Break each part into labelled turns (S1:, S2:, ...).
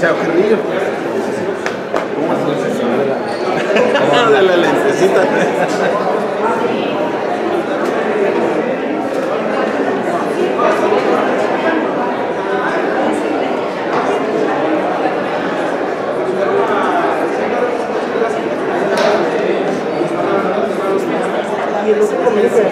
S1: demasiado carrillo. De la lentecita.
S2: Y el otro conmigo que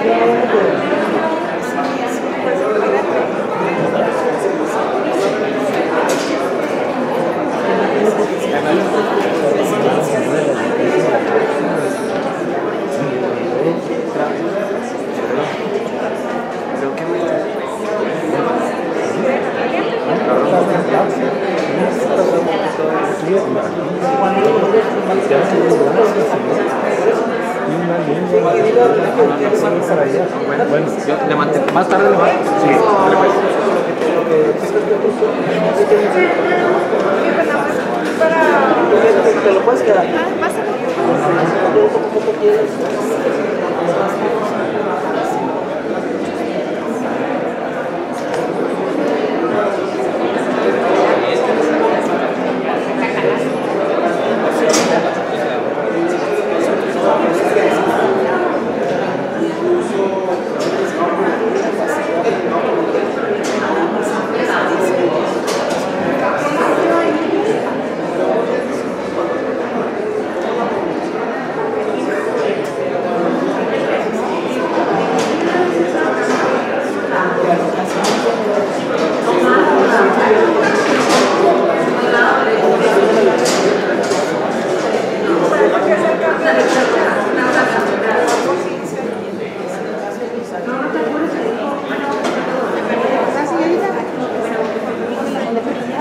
S1: Bueno, yo le mantengo. Más tarde le marco. Sí, dale pues.
S2: te lo puedes quedar.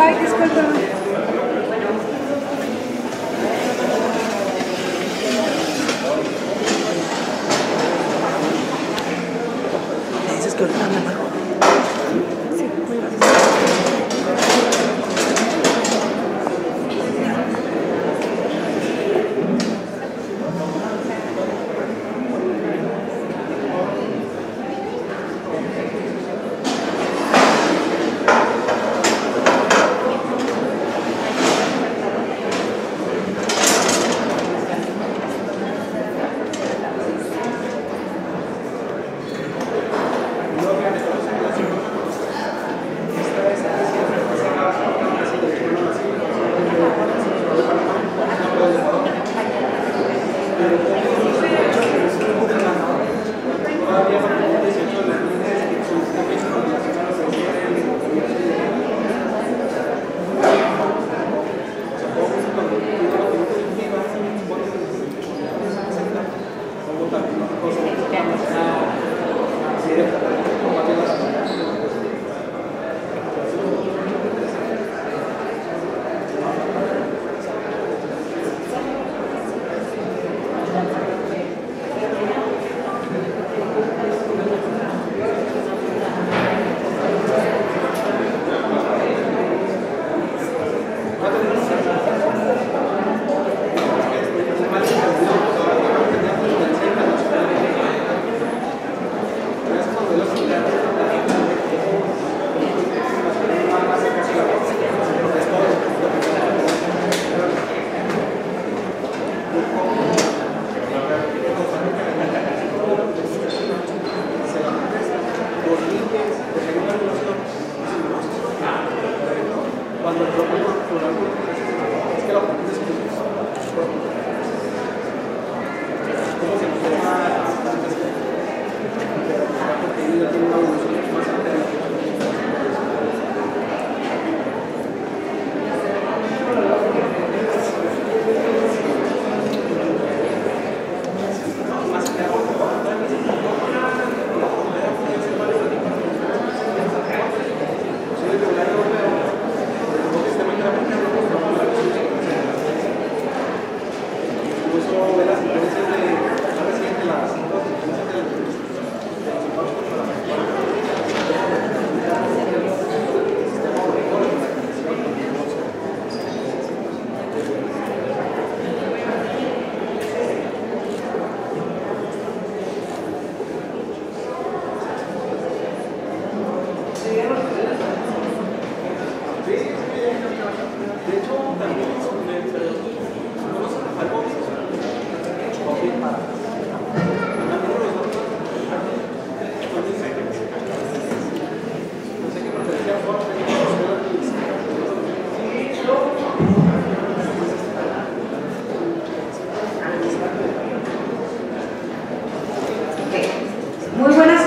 S3: Ay, discúlpame.
S2: Dices que ahorita me marco.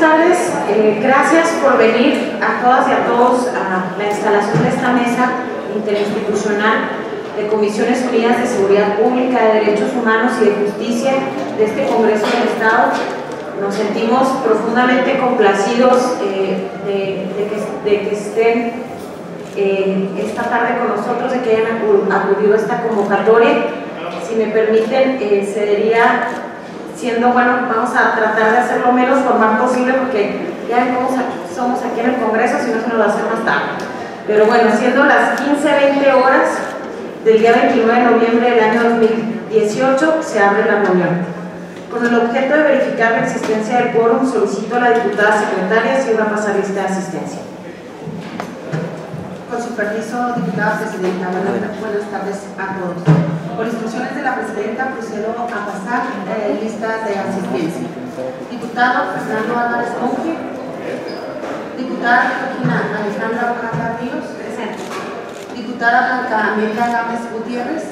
S4: tardes, gracias por venir a todas y a todos a la instalación de esta mesa interinstitucional de Comisiones Unidas de Seguridad Pública, de Derechos Humanos y de Justicia de este Congreso del Estado. Nos sentimos profundamente complacidos de que estén esta tarde con nosotros, de que hayan acudido a esta convocatoria. Si me permiten, cedería, siendo, bueno, vamos a tratar de hacer lo menos formal posible porque ya somos aquí en el Congreso, si no se nos va a hacer más tarde. Pero bueno, siendo las 15:20 horas del día 29 de noviembre del año 2018, se abre la reunión. Con el objeto de verificar la existencia del quórum, solicito a la diputada secretaria si va a pasar lista de asistencia.
S5: Con su permiso, diputada presidenta, buenas tardes a todos. Por instrucciones de la presidenta, procedo a pasar lista de asistencia. Diputado Fernando Álvarez Monge. Diputada Regina Alejandra Ojeda Ríos. Presente. Diputada Blanca Amelia Gámez Gutiérrez.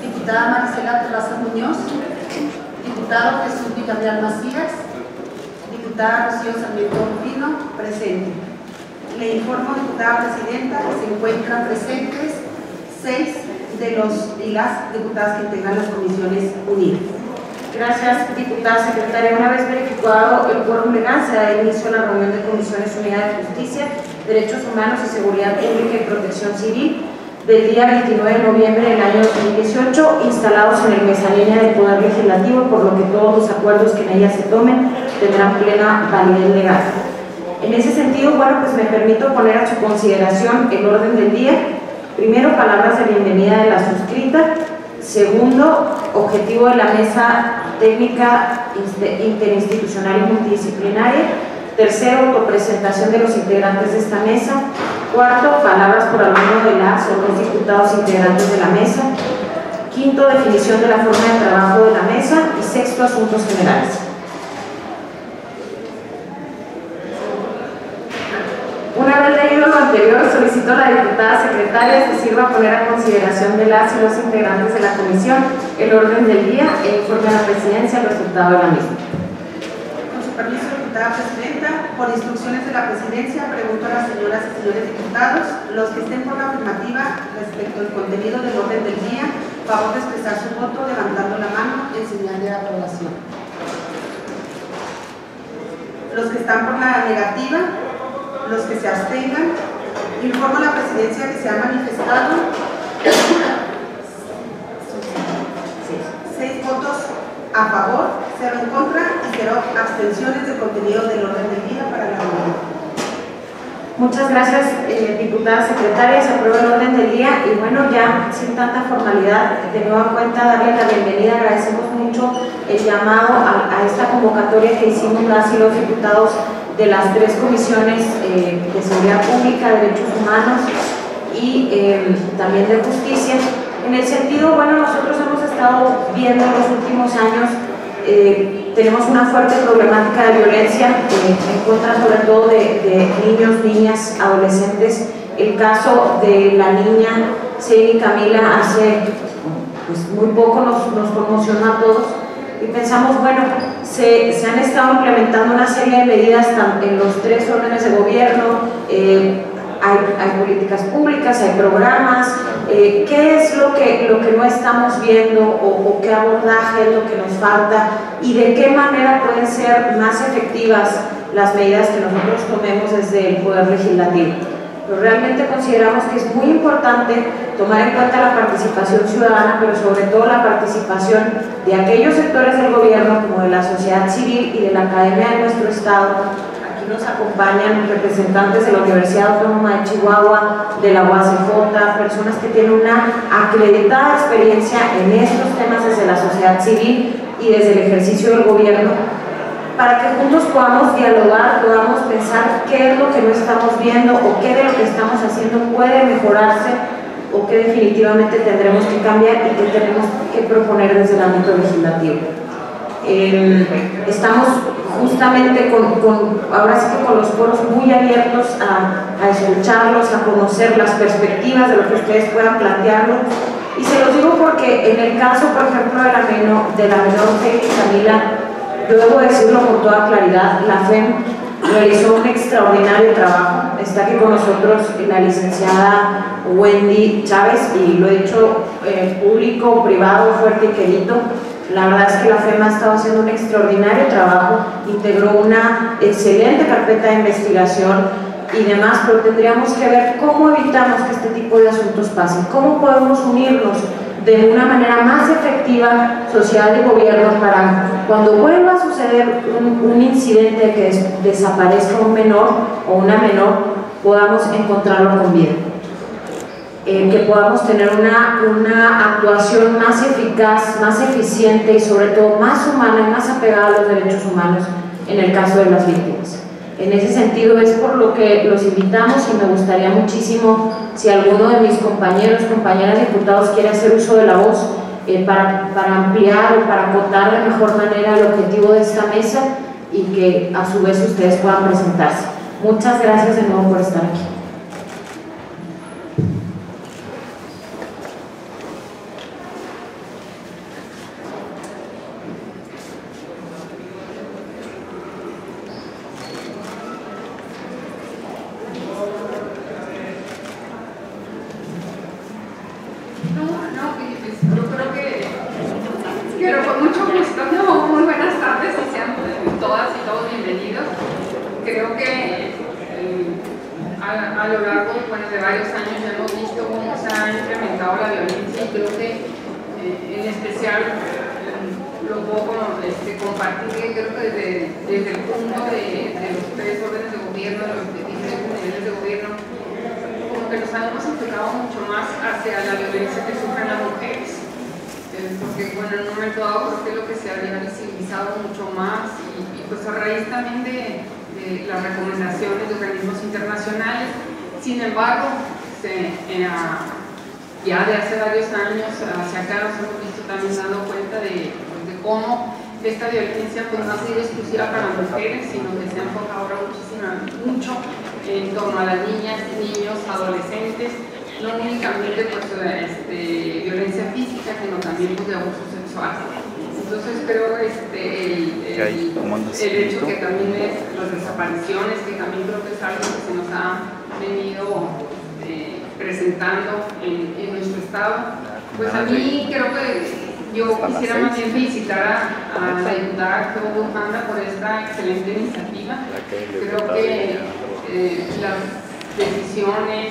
S5: Diputada Marisela Terraza Muñoz. Diputado Jesús Villarreal Macías. Diputada Rocío Sarmiento Rufino. Presente. Le informo, diputada presidenta, que se encuentran presentes 6 de los y las diputadas que integran las comisiones unidas.
S4: Gracias, diputada secretaria. Una vez verificado el quórum legal, se da inicio a la reunión de Comisiones Unidas de Justicia, Derechos Humanos y Seguridad Pública y Protección Civil del día 29 de noviembre del año 2018, instalados en el mezanilla del Poder Legislativo, por lo que todos los acuerdos que en ella se tomen tendrán plena validez legal. En ese sentido, bueno, pues me permito poner a su consideración el orden del día. Primero, palabras de bienvenida de la suscrita. Segundo, objetivo de la mesa técnica interinstitucional y multidisciplinaria. Tercero, autopresentación de los integrantes de esta mesa. Cuarto, palabras por alguno de las o los diputados integrantes de la mesa. Quinto, definición de la forma de trabajo de la mesa. Y sexto, asuntos generales. Una vez leído lo anterior, solicito a la diputada secretaria se sirva a poner a consideración de las y los integrantes de la comisión el orden del día e informe a la presidencia el resultado de la misma.
S5: Con su permiso, diputada presidenta, por instrucciones de la presidencia, pregunto a las señoras y señores diputados, los que estén por la afirmativa respecto al contenido del orden del día, favor de expresar su voto levantando la mano en señal de aprobación. Los que están por la negativa, los que se abstengan, informo a la presidencia que se ha manifestado 6 votos a favor, 0 en contra y 0 abstenciones del contenido del orden del día para la reunión.
S4: Muchas gracias, diputada secretaria. Se aprueba el orden del día y bueno, ya sin tanta formalidad, de nueva cuenta darle la bienvenida. Agradecemos mucho el llamado a esta convocatoria que hicimos las y los diputados de las 3 comisiones de Seguridad Pública, Derechos Humanos y también de Justicia. En el sentido, bueno, nosotros hemos estado viendo en los últimos años, tenemos una fuerte problemática de violencia en contra sobre todo de niños, niñas, adolescentes. El caso de la niña Celine Camila hace pues, muy poco nos conmocionó a todos. Y pensamos, bueno, se han estado implementando una serie de medidas en los 3 órdenes de gobierno, hay políticas públicas, hay programas, ¿qué es lo que no estamos viendo o qué abordaje es lo que nos falta y de qué manera pueden ser más efectivas las medidas que nosotros tomemos desde el Poder Legislativo? Pero realmente consideramos que es muy importante tomar en cuenta la participación ciudadana, pero sobre todo la participación de aquellos sectores del gobierno como de la sociedad civil y de la academia de nuestro estado. Aquí nos acompañan representantes de la Universidad Autónoma de Chihuahua, de la UACJ, personas que tienen una acreditada experiencia en estos temas desde la sociedad civil y desde el ejercicio del gobierno, para que juntos podamos dialogar, podamos pensar qué es lo que no estamos viendo o qué de lo que estamos haciendo puede mejorarse o qué definitivamente tendremos que cambiar y qué tenemos que proponer desde el ámbito legislativo. Estamos justamente ahora sí que con los foros muy abiertos a escucharlos, a conocer las perspectivas de lo que ustedes puedan plantearnos. Y se los digo porque en el caso, por ejemplo, de la menor Celine Camila, yo debo decirlo con toda claridad, la FEM realizó un extraordinario trabajo. Está aquí con nosotros la licenciada Wendy Chávez, y lo he dicho público, privado, fuerte y querido. La verdad es que la FEM ha estado haciendo un extraordinario trabajo, integró una excelente carpeta de investigación y demás, pero tendríamos que ver cómo evitamos que este tipo de asuntos pasen, cómo podemos unirnos de una manera más efectiva, social y gobierno, para cuando vuelva a suceder un incidente que desaparezca un menor o una menor, podamos encontrarlo con vida. Que podamos tener una actuación más eficaz, más eficiente y sobre todo más humana y más apegada a los derechos humanos en el caso de las víctimas. En ese sentido es por lo que los invitamos, y me gustaría muchísimo si alguno de mis compañeros, compañeras diputados quiere hacer uso de la voz para ampliar o para acotar de mejor manera el objetivo de esta mesa, y que a su vez ustedes puedan presentarse. Muchas gracias de nuevo por estar aquí.
S6: Sin embargo, ya de hace varios años hacia acá nos hemos visto también dando cuenta de cómo esta violencia pues, no ha sido exclusiva para las mujeres, sino que se ha enfocado ahora mucho en torno a las niñas, niños, adolescentes, no únicamente pues, violencia física, sino también pues, de abuso sexual. Entonces creo el hecho que también las desapariciones, que también creo que es algo que se nos ha venido presentando en nuestro estado, pues a mí creo que yo quisiera más bien felicitar a la diputada Clau Bujanda por esta excelente iniciativa. Creo que las decisiones,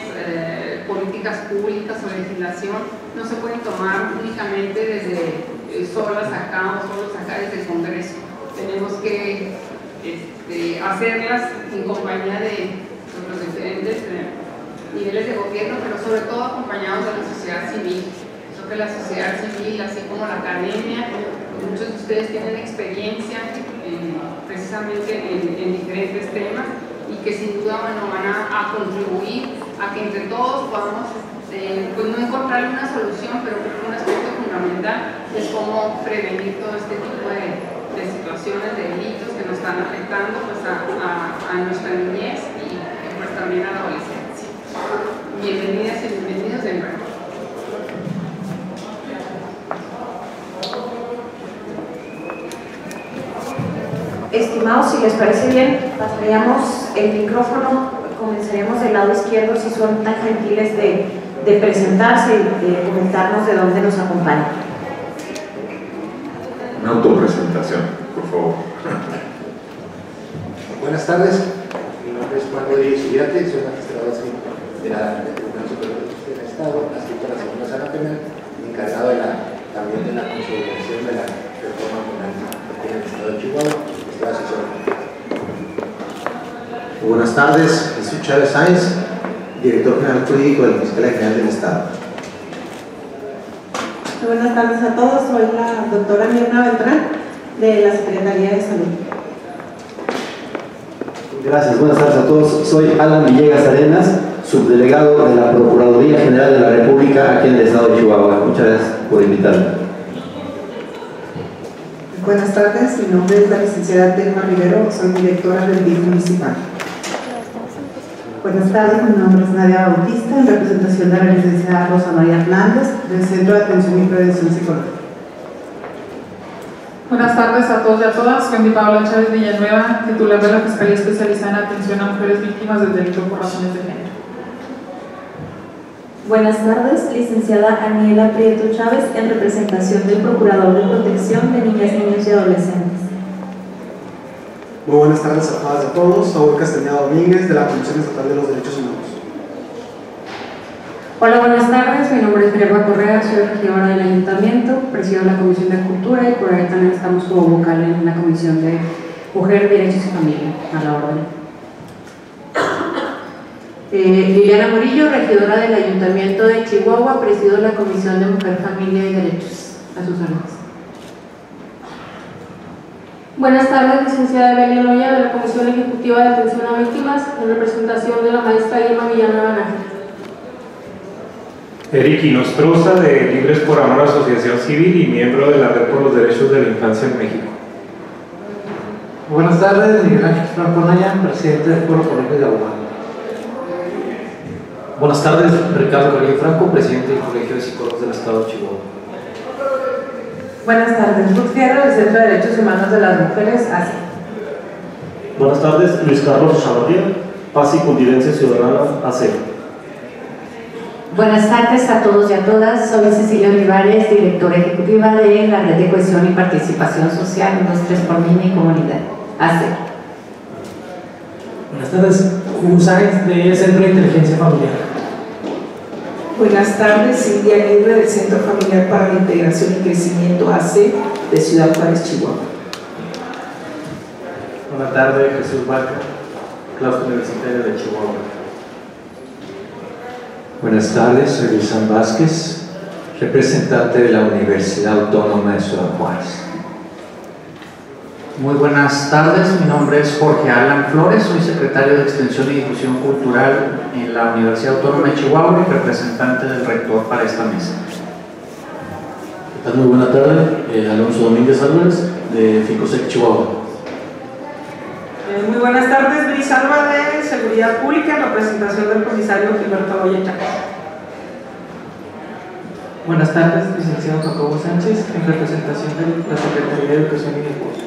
S6: políticas públicas o legislación no se pueden tomar únicamente desde solas acá o solos acá desde el Congreso. Tenemos que hacerlas en compañía de los diferentes niveles de gobierno, pero sobre todo acompañados de la sociedad civil. Creo que la sociedad civil, así como la academia, muchos de ustedes tienen experiencia precisamente en diferentes temas, y que sin duda van a contribuir a que entre todos podamos pues no encontrar una solución, pero creo que un aspecto fundamental es cómo prevenir todo este tipo de situaciones, de delitos que nos están afectando pues, a nuestra niñez y pues, también a la adolescencia. Bienvenidas y bienvenidos de nuevo.
S4: Estimados, si les parece bien, pasaríamos el micrófono, comenzaríamos del lado izquierdo, si son tan gentiles de presentarse y de comentarnos de dónde nos acompañan.
S7: Una autopresentación, por favor.
S8: Buenas tardes, mi nombre es Juan Rodríguez Uriarte, soy magistrado de la Tribunal Superior de Justicia del Estado, adscrito a la segunda sala penal, encargado también de la consolidación de la reforma penal en el Estado de Chihuahua. Estoy asesor.
S9: Buenas tardes, soy Chávez Sáenz, director general jurídico de la Fiscalía General del Estado.
S10: Buenas tardes a todos, soy la doctora Mirna Beltrán de la Secretaría de Salud.
S11: Gracias, buenas tardes a todos. Soy Alan Villegas Arenas, subdelegado de la Procuraduría General de la República aquí en el Estado de Chihuahua. Muchas gracias por invitarme.
S10: Buenas tardes, mi nombre es la licenciada Telma Rivero, soy directora del DIF municipal. Buenas tardes, mi nombre es Nadia Bautista, en representación de la licenciada Rosa María Hernández, del Centro de Atención y Prevención Psicológica.
S12: Buenas tardes a todos y a todas. Wendy Paola Chávez Villanueva, titular de la Fiscalía Especializada en Atención a Mujeres Víctimas del Delito por Razones de Género.
S13: Buenas tardes, licenciada Aniela Prieto Chávez, en representación del Procurador de Protección de Niñas, Niños y Adolescentes.
S14: Muy buenas tardes a todas y a todos. Saúl Castañeda Domínguez, de la Comisión Estatal de los Derechos Humanos.
S15: Hola, buenas tardes. Mi nombre es Minerva Correa, soy regidora del Ayuntamiento, presido la Comisión de Cultura y por ahí también estamos como vocal en la Comisión de Mujer, Derechos y Familia, a la orden.
S16: Liliana Murillo, regidora del Ayuntamiento de Chihuahua, presido la Comisión de Mujer, Familia y Derechos. A sus órdenes.
S17: Buenas tardes, licenciada Evelia Loya, de la Comisión Ejecutiva de Atención a Víctimas, en representación de la maestra Irma Villanueva Nájera.
S18: Eric Inostroza, de Libres por Amor Asociación Civil y miembro de la Red por los Derechos de la Infancia en México.
S19: Buenas tardes, Miguel Ángel Franco Naya, presidente del Foro Colegio de Abogados.
S20: Buenas tardes, Ricardo Carrillo Franco, presidente del Colegio de Psicólogos del Estado de Chihuahua.
S10: Buenas tardes, Ruth Fierro, del Centro de Derechos Humanos de las Mujeres, ACE.
S21: Buenas tardes, Luis Carlos Chavarría, Paz y Convivencia Ciudadana, AC.
S22: Buenas tardes a todos y a todas, soy Cecilia Olivares, directora ejecutiva de la Red de Cohesión y Participación Social 123 por mí, mi comunidad, ACE.
S19: Buenas tardes, Hugo Sáenz, de Centro de Inteligencia Familiar.
S10: Buenas tardes, Cindy Aguirre, del Centro Familiar para la Integración y Crecimiento AC de Ciudad Juárez, Chihuahua.
S23: Buenas tardes, Jesús Vaca, claustro universitario de Chihuahua.
S24: Buenas tardes, soy Luis San Vázquez, representante de la Universidad Autónoma de Ciudad Juárez.
S25: Muy buenas tardes, mi nombre es Jorge Alan Flores, soy secretario de Extensión y Difusión Cultural en la Universidad Autónoma de Chihuahua y representante del rector para esta mesa.
S21: Muy buena tarde, Alonso Domínguez Álvarez, de FICOSEC Chihuahua.
S10: Muy buenas tardes, Bris Alba, de Seguridad Pública, en representación del comisario Gilberto Goya Chávez.
S19: Buenas tardes, licenciado Jacobo Sánchez, en representación de la Secretaría de Educación y Deporte.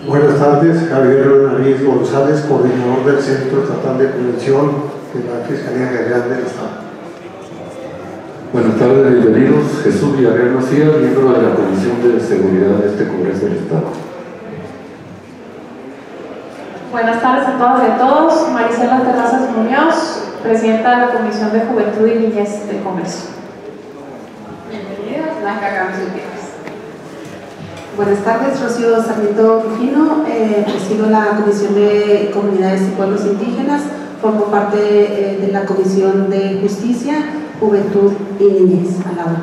S26: Buenas tardes, Javier Nariz González, coordinador del Centro Estatal de Prevención de la Fiscalía General del Estado.
S27: Buenas tardes, bienvenidos. Jesús Villarreal Macías, miembro de la Comisión de Seguridad de este Congreso del Estado.
S17: Buenas tardes a todas y a todos. Marisela Terrazas Muñoz, presidenta de la Comisión de Juventud y Niñez del Congreso.
S6: Bienvenidos, Blanca Gámez Gutiérrez.
S5: Buenas tardes, Rocío Sarmiento Rufino, presido la Comisión de Comunidades y Pueblos Indígenas, formo parte de la Comisión de Justicia, Juventud y Niñez, a la hora.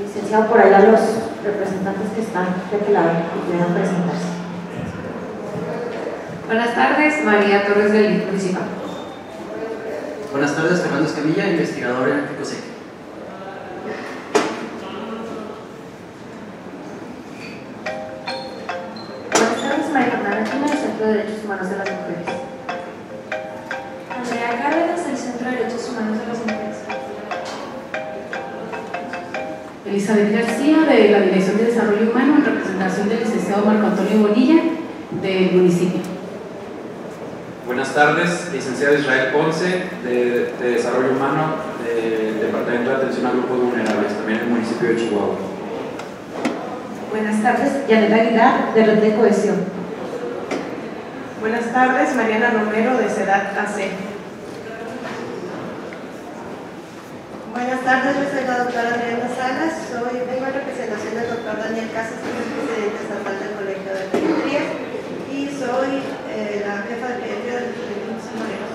S4: Licenciado, por allá los representantes que están de aquel lado puedan presentarse.
S28: Buenas tardes, María Torres del Municipal.
S29: Buenas tardes, Fernando Escamilla, investigador en FICOSEC.
S17: Buenas tardes, María Fernanda Quina, del Centro de Derechos Humanos de las Mujeres.
S3: Andrea Cárdenas, del Centro de Derechos Humanos de las Mujeres.
S16: Elizabeth García, de la Dirección de Desarrollo Humano, en representación del licenciado Marco Antonio Bonilla, del municipio.
S30: Buenas tardes, licenciado Israel Ponce, de Desarrollo Humano, del Departamento de Atención a Grupos Vulnerables, también en el municipio de Chihuahua.
S4: Buenas tardes, Janet Aguilar, de Red de Cohesión.
S10: Buenas tardes, Mariana Romero, de CEDAT AC.
S31: Buenas tardes, yo soy la doctora Adriana Salas, vengo en representación del doctor Daniel Casas, que es el presidente estatal del Colegio de Pediatría, y soy la jefa de pediatría del Instituto Morelos.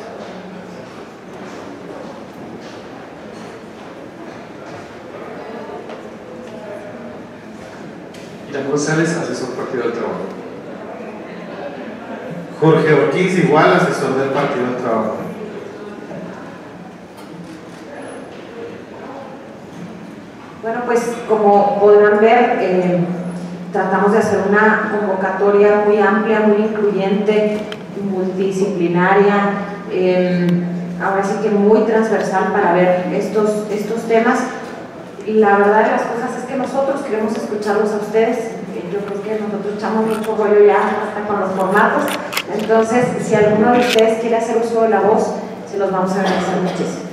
S18: Irán González, asesor Partido del Trabajo.
S9: Jorge Ortiz, igual, asesor del Partido del Trabajo.
S4: Bueno, pues como podrán ver, tratamos de hacer una convocatoria muy amplia, muy incluyente, multidisciplinaria, ahora sí que muy transversal para ver estos temas. Y la verdad de las cosas es que nosotros, queremos escucharlos a ustedes. Yo creo que nosotros echamos mucho rollo ya hasta con los formatos. Entonces, si alguno de ustedes quiere hacer uso de la voz, se los vamos a agradecer muchísimo.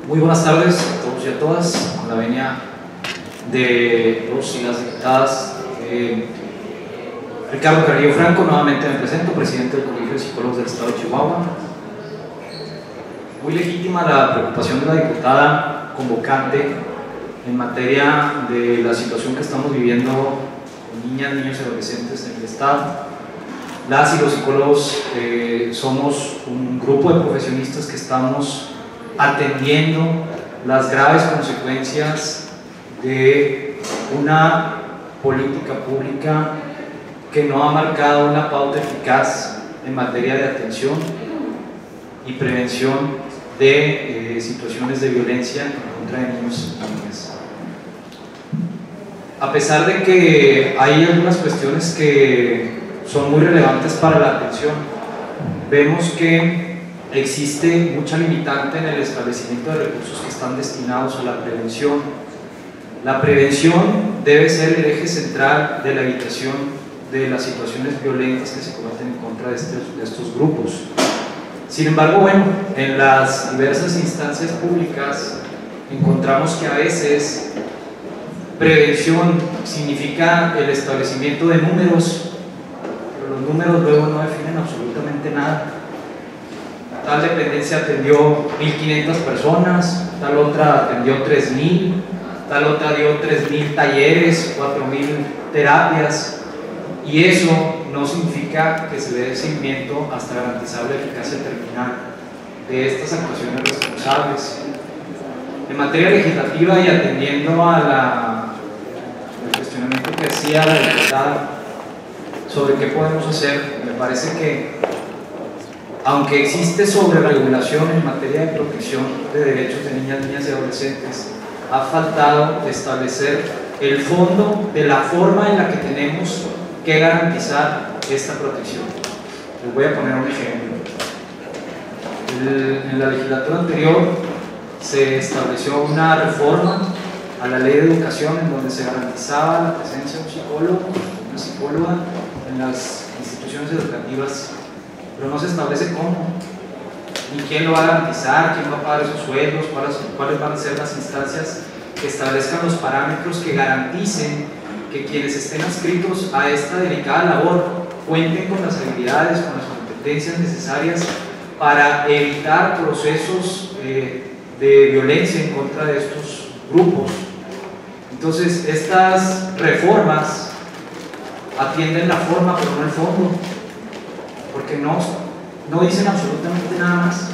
S1: Muy buenas tardes a todos y a todas, con la venia de los y las diputadas. Ricardo Carrillo Franco, nuevamente me presento, presidente del Colegio de Psicólogos del Estado de Chihuahua. Muy legítima la preocupación de la diputada convocante en materia de la situación que estamos viviendo con niñas, niños y adolescentes en el Estado. Las y los psicólogos somos un grupo de profesionistas que estamos atendiendo las graves consecuencias de una política pública que no ha marcado una pauta eficaz en materia de atención y prevención de situaciones de violencia en contra de niños y niñas. A pesar de que hay algunas cuestiones que son muy relevantes para la atención, vemos que existe mucha limitante en el establecimiento de recursos que están destinados a la prevención. La prevención debe ser el eje central de la evitación de las situaciones violentas que se cometen en contra de estos grupos. Sin embargo, bueno, en las diversas instancias públicas encontramos que a veces prevención significa el establecimiento de números, pero los números luego no definen absolutamente nada. Tal dependencia atendió 1.500 personas, tal otra atendió 3.000, tal otra dio 3.000 talleres, 4.000 terapias, y eso no significa que se dé seguimiento hasta garantizar la eficacia terminal de estas actuaciones responsables. En materia legislativa y atendiendo al cuestionamiento que hacía la diputada sobre qué podemos hacer, me parece que aunque existe sobreregulación en materia de protección de derechos de niñas, niñas y adolescentes, ha faltado establecer el fondo de la forma en la que tenemos que garantizar esta protección. Les voy a poner un ejemplo. En la legislatura anterior se estableció una reforma a la ley de educación en donde se garantizaba la presencia de un psicólogo, una psicóloga en las instituciones educativas, pero no se establece cómo, ni quién lo va a garantizar, quién va a pagar esos sueldos, cuáles van a ser las instancias que establezcan los parámetros que garanticen que quienes estén adscritos a esta delicada labor cuenten con las habilidades, con las competencias necesarias para evitar procesos de violencia en contra de estos grupos. Entonces, estas reformas atienden la forma pero no el fondo, porque no dicen absolutamente nada más.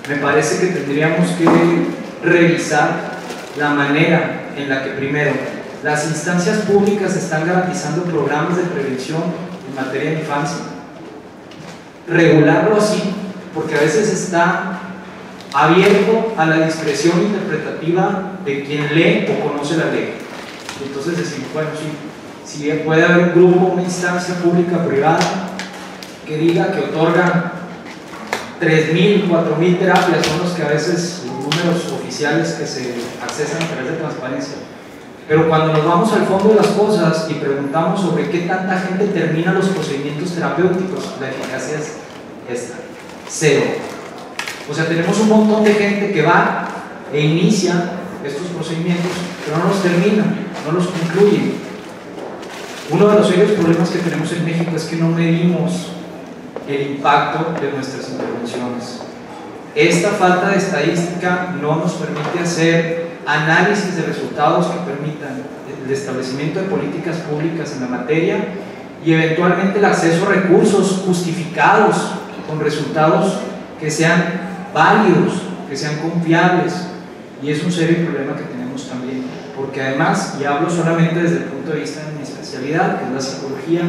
S1: Me parece que tendríamos que revisar la manera en la que primero las instancias públicas están garantizando programas de prevención en materia de infancia, regularlo así, porque a veces está abierto a la discreción interpretativa de quien lee o conoce la ley. Entonces decimos, bueno, sí, si puede haber un grupo, una instancia pública privada que diga que otorga 3.000, 4.000 terapias, son los que a veces los números oficiales que se accesan a través de transparencia. Pero cuando nos vamos al fondo de las cosas y preguntamos sobre qué tanta gente termina los procedimientos terapéuticos, la eficacia es esta, 0. O sea, tenemos un montón de gente que va e inicia estos procedimientos, pero no los termina, no los concluye. Uno de los serios problemas que tenemos en México es que no medimos el impacto de nuestras intervenciones. Esta falta de estadística no nos permite hacer análisis de resultados que permitan el establecimiento de políticas públicas en la materia y eventualmente el acceso a recursos justificados con resultados que sean válidos, que sean confiables, y es un serio problema que tenemos también, porque además, y hablo solamente desde el punto de vista de mi especialidad, que es la psicología,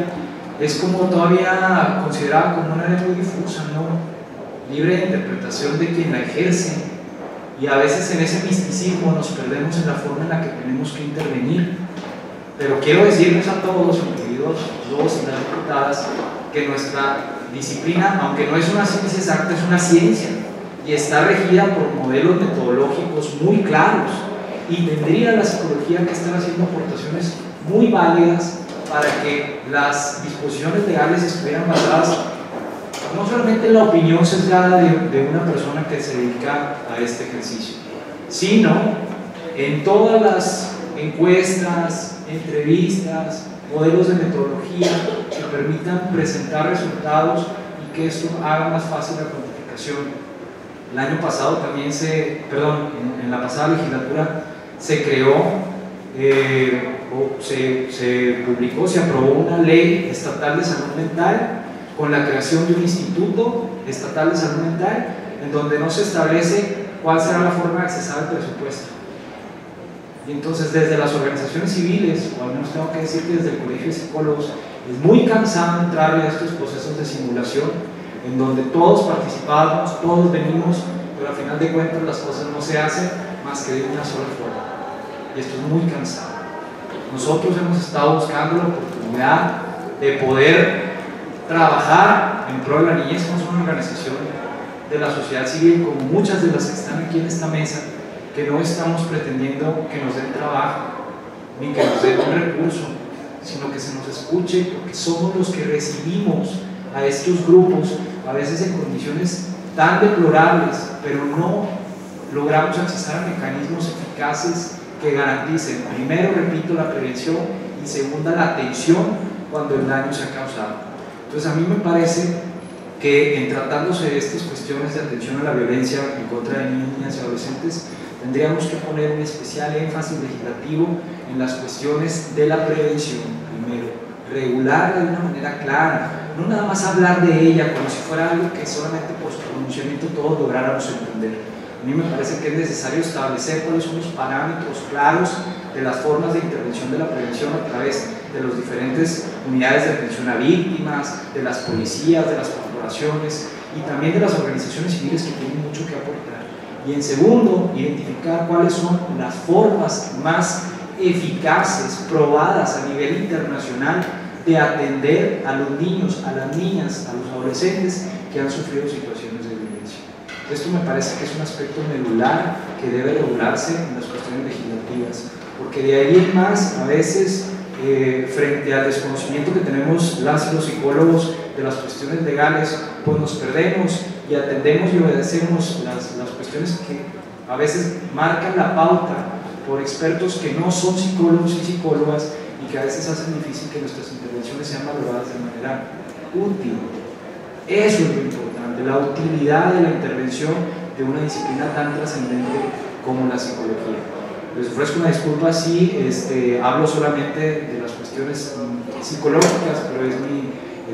S1: es como todavía considerada como una área muy difusa, ¿no? Libre de interpretación de quien la ejerce, y a veces en ese misticismo nos perdemos en la forma en la que tenemos que intervenir. Pero quiero decirles a todos, incluidos los y las diputadas, que nuestra disciplina, aunque no es una ciencia exacta, es una ciencia y está regida por modelos metodológicos muy claros, y tendría la psicología que estar haciendo aportaciones muy válidas para que las disposiciones legales estuvieran basadas no solamente en la opinión sesgada de una persona que se dedica a este ejercicio, sino en todas las encuestas, entrevistas, modelos de metodología que permitan presentar resultados y que esto haga más fácil la cuantificación. El año pasado también en la pasada legislatura se creó, se publicó, se aprobó una ley estatal de salud mental con la creación de un instituto estatal de salud mental en donde no se establece cuál será la forma de accesar al presupuesto. Y entonces desde las organizaciones civiles, o al menos tengo que decir que desde el Colegio de Psicólogos, es muy cansado entrar en estos procesos de simulación en donde todos participamos, todos venimos, pero al final de cuentas las cosas no se hacen más que de una sola forma. Y esto es muy cansado. Nosotros hemos estado buscando la oportunidad de poder trabajar en pro de la niñez. Somos una organización de la sociedad civil, como muchas de las que están aquí en esta mesa, que no estamos pretendiendo que nos den trabajo, ni que nos den un recurso, sino que se nos escuche, porque somos los que recibimos a estos grupos, a veces en condiciones tan deplorables, pero no logramos accesar a mecanismos eficaces que garanticen, primero, repito, la prevención y segunda, la atención cuando el daño se ha causado. Entonces a mí me parece que en tratándose de estas cuestiones de atención a la violencia en contra de niños, niñas y adolescentes, tendríamos que poner un especial énfasis legislativo en las cuestiones de la prevención, primero, regularla de una manera clara, no nada más hablar de ella como si fuera algo que solamente por su pronunciamiento todos lográramos entender. A mí me parece que es necesario establecer cuáles son los parámetros claros de las formas de intervención de la prevención a través de las diferentes unidades de atención a víctimas, de las policías, de las corporaciones y también de las organizaciones civiles que tienen mucho que aportar. Y en segundo, identificar cuáles son las formas más eficaces, probadas a nivel internacional de atender a los niños, a las niñas, a los adolescentes que han sufrido situaciones de violencia. Esto me parece que es un aspecto medular que debe regularse en las cuestiones legislativas, porque de ahí en más, a veces, frente al desconocimiento que tenemos los psicólogos de las cuestiones legales, pues nos perdemos y atendemos y obedecemos las cuestiones que a veces marcan la pauta por expertos que no son psicólogos y psicólogas y que a veces hacen difícil que nuestras intervenciones sean valoradas de manera útil. Eso es lo importante, la utilidad de la intervención de una disciplina tan trascendente como la psicología. Les ofrezco una disculpa si hablo solamente de las cuestiones psicológicas, pero es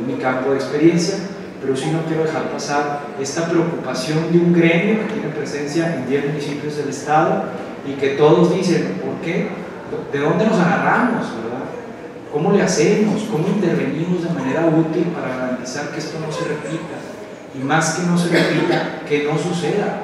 S1: mi campo de experiencia, pero sí no quiero dejar pasar esta preocupación de un gremio que tiene presencia en 10 municipios del estado y que todos dicen, ¿por qué? ¿De dónde nos agarramos? ¿Verdad? ¿Cómo le hacemos? ¿Cómo intervenimos de manera útil para garantizar que esto no se repita? Y más que no se repita, que no suceda.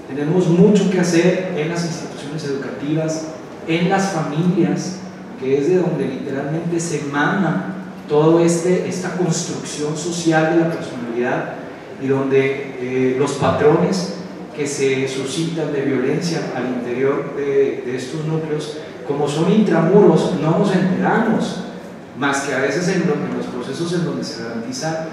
S1: Tenemos mucho que hacer en las instituciones educativas, en las familias, que es de donde literalmente se emana toda esta construcción social de la personalidad y donde los patrones que se suscitan de violencia al interior de estos núcleos, como son intramuros, no nos enteramos, más que a veces en los procesos en donde se garantiza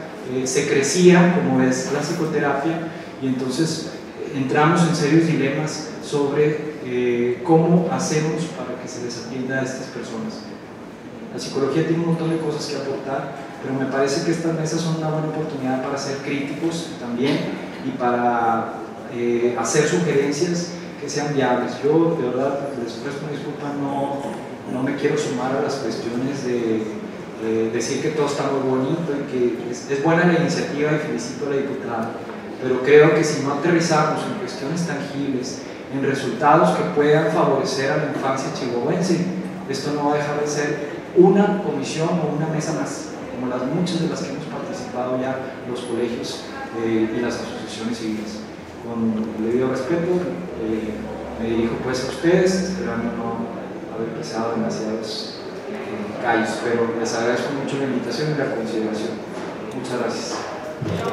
S1: secrecía, como es la psicoterapia, y entonces entramos en serios dilemas sobre cómo hacemos para que se les atienda a estas personas. La psicología tiene un montón de cosas que aportar, pero me parece que estas mesas son una buena oportunidad para ser críticos también y para hacer sugerencias que sean viables. Yo de verdad les ofrezco una disculpa, no me quiero sumar a las cuestiones de decir que todo está muy bonito y que es buena la iniciativa y felicito a la diputada, pero creo que si no aterrizamos en cuestiones tangibles, en resultados que puedan favorecer a la infancia chihuahuense, esto no va a dejar de ser una comisión o una mesa más, como las muchas de las que hemos participado ya los colegios y las asociaciones civiles. Con el debido respeto, me dirijo pues a ustedes, esperando no haber pisado demasiados callos, pero les agradezco mucho la invitación y la consideración. Muchas gracias.
S4: Muchas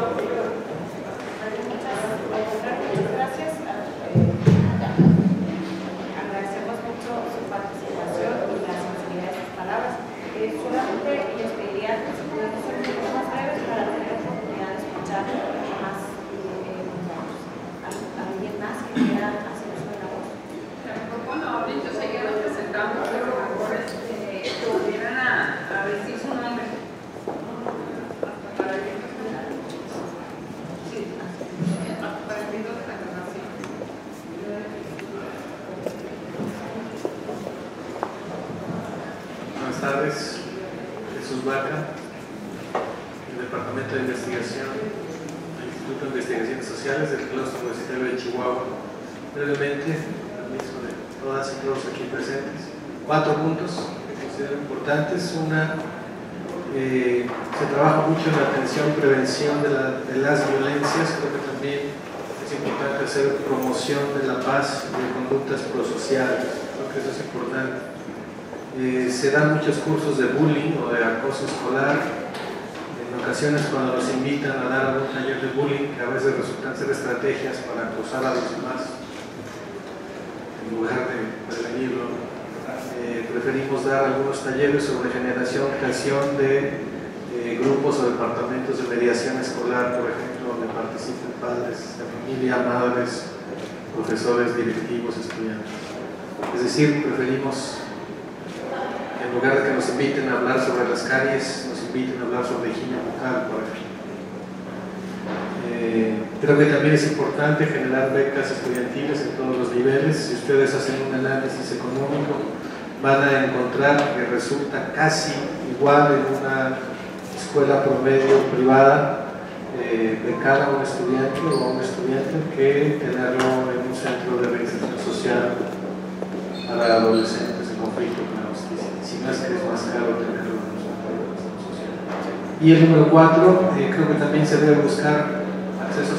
S4: gracias. Agradecemos mucho su participación y la sinceridad de sus palabras. Solamente les pediría que si pudiéramos ser un poco más breves para tener la oportunidad de escuchar más alguien más que quiera hacer uso de la voz.
S6: Bueno, ahorita seguían presentando, pero mejor que volvieran a decir su nombre.
S2: Buenas tardes, Jesús Vaca, del Departamento de Investigación del Instituto de Investigaciones Sociales del Claustro Universitario de Chihuahua. Brevemente, permiso de todas y todos aquí presentes. 4 puntos que considero importantes. Una, se trabaja mucho en la atención y prevención de las violencias. Creo que también es importante hacer promoción de la paz y de conductas prosociales. Creo que eso es importante. Se dan muchos cursos de bullying o de acoso escolar. En ocasiones cuando nos invitan a dar algún taller de bullying, que a veces resultan ser estrategias para acosar a los demás, en lugar de prevenirlo, preferimos dar algunos talleres sobre generación, creación de grupos o departamentos de mediación escolar, por ejemplo, donde participen padres de familia, madres, profesores, directivos, estudiantes. Es decir, preferimos, en lugar de que nos inviten a hablar sobre las caries, nos inviten a hablar sobre higiene bucal, por ejemplo. Creo que también es importante generar becas estudiantiles en todos los niveles. Si ustedes hacen un análisis económico, van a encontrar que resulta casi igual en una escuela promedio privada becar a un estudiante o a un estudiante que tenerlo en un centro de reinserción social para adolescentes en conflicto con la justicia. Si no es que es más caro tenerlo en un centro de reinserción social. Y el número 4, creo que también se debe buscar accesos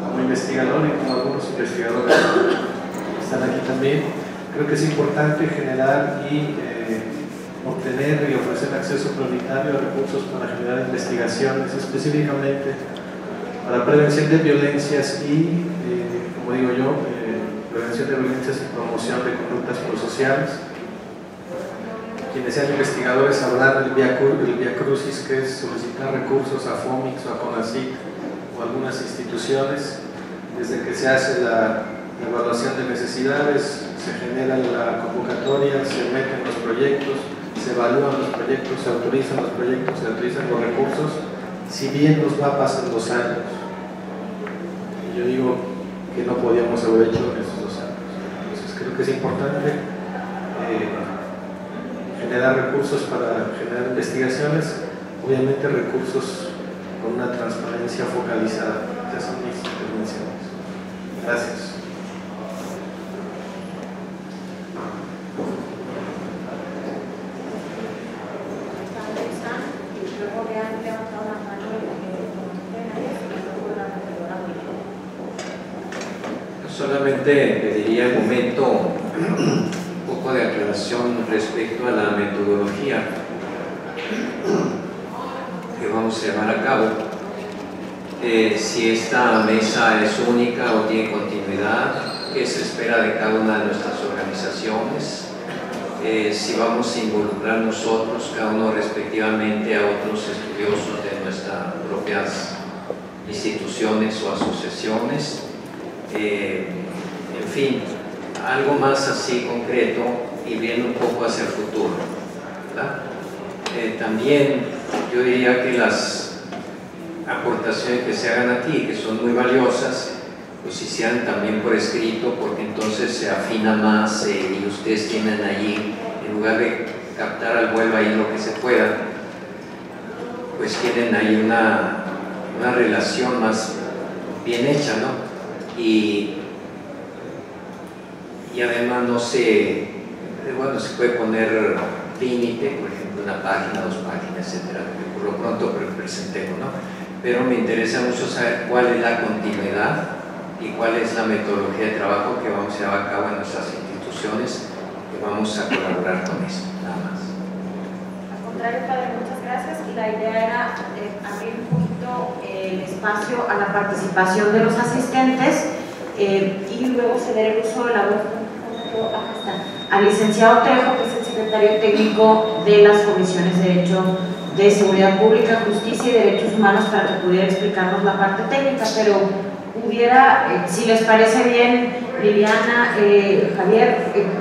S2: como investigador y como algunos investigadores que están aquí también. Creo que es importante generar y obtener y ofrecer acceso prioritario a recursos para generar investigaciones, específicamente para prevención de violencias y, como digo yo, prevención de violencias y promoción de conductas prosociales. Quienes sean investigadores sabrán el vía crucis, que es solicitar recursos a FOMIX o a CONACYT o a algunas instituciones. Desde que se hace la evaluación de necesidades, se genera la convocatoria, se meten los proyectos, se evalúan los proyectos, se autorizan los proyectos, se autorizan los recursos, si bien nos va pasando 2 años. Y yo digo que no podíamos haber hecho en esos 2 años. Entonces creo que es importante generar recursos para generar investigaciones, obviamente recursos con una transparencia focalizada. Esas son mis intervenciones. Gracias.
S24: Solamente pediría un momento, un poco de aclaración respecto a la metodología que vamos a llevar a cabo. Si esta mesa es única o tiene continuidad, qué se espera de cada una de nuestras organizaciones, si vamos a involucrar nosotros, cada uno respectivamente, a otros estudiosos de nuestras propias instituciones o asociaciones. En fin, algo más así concreto y viendo un poco hacia el futuro, ¿verdad? También yo diría que las aportaciones que se hagan aquí, que son muy valiosas, pues si se hagan también por escrito, porque entonces se afina más y ustedes tienen allí, en lugar de captar al vuelo ahí lo que se pueda, pues tienen ahí una relación más bien hecha, ¿no? Y además no se, bueno, se puede poner límite, por ejemplo, 1 página, 2 páginas, etcétera, que por lo pronto presentemos, ¿no? Pero me interesa mucho saber cuál es la continuidad y cuál es la metodología de trabajo que vamos a llevar a cabo en nuestras instituciones, que vamos a colaborar con eso, nada más.
S4: Al contrario, padre, muchas gracias. Y la idea era abrir un poquito poquito el espacio a la participación de los asistentes y luego ceder el uso de la voz al licenciado Trejo, que es el secretario técnico de las comisiones de Derecho, de Seguridad Pública, Justicia y Derechos Humanos, para que pudiera explicarnos la parte técnica, pero pudiera, si les parece bien, Liliana, Javier,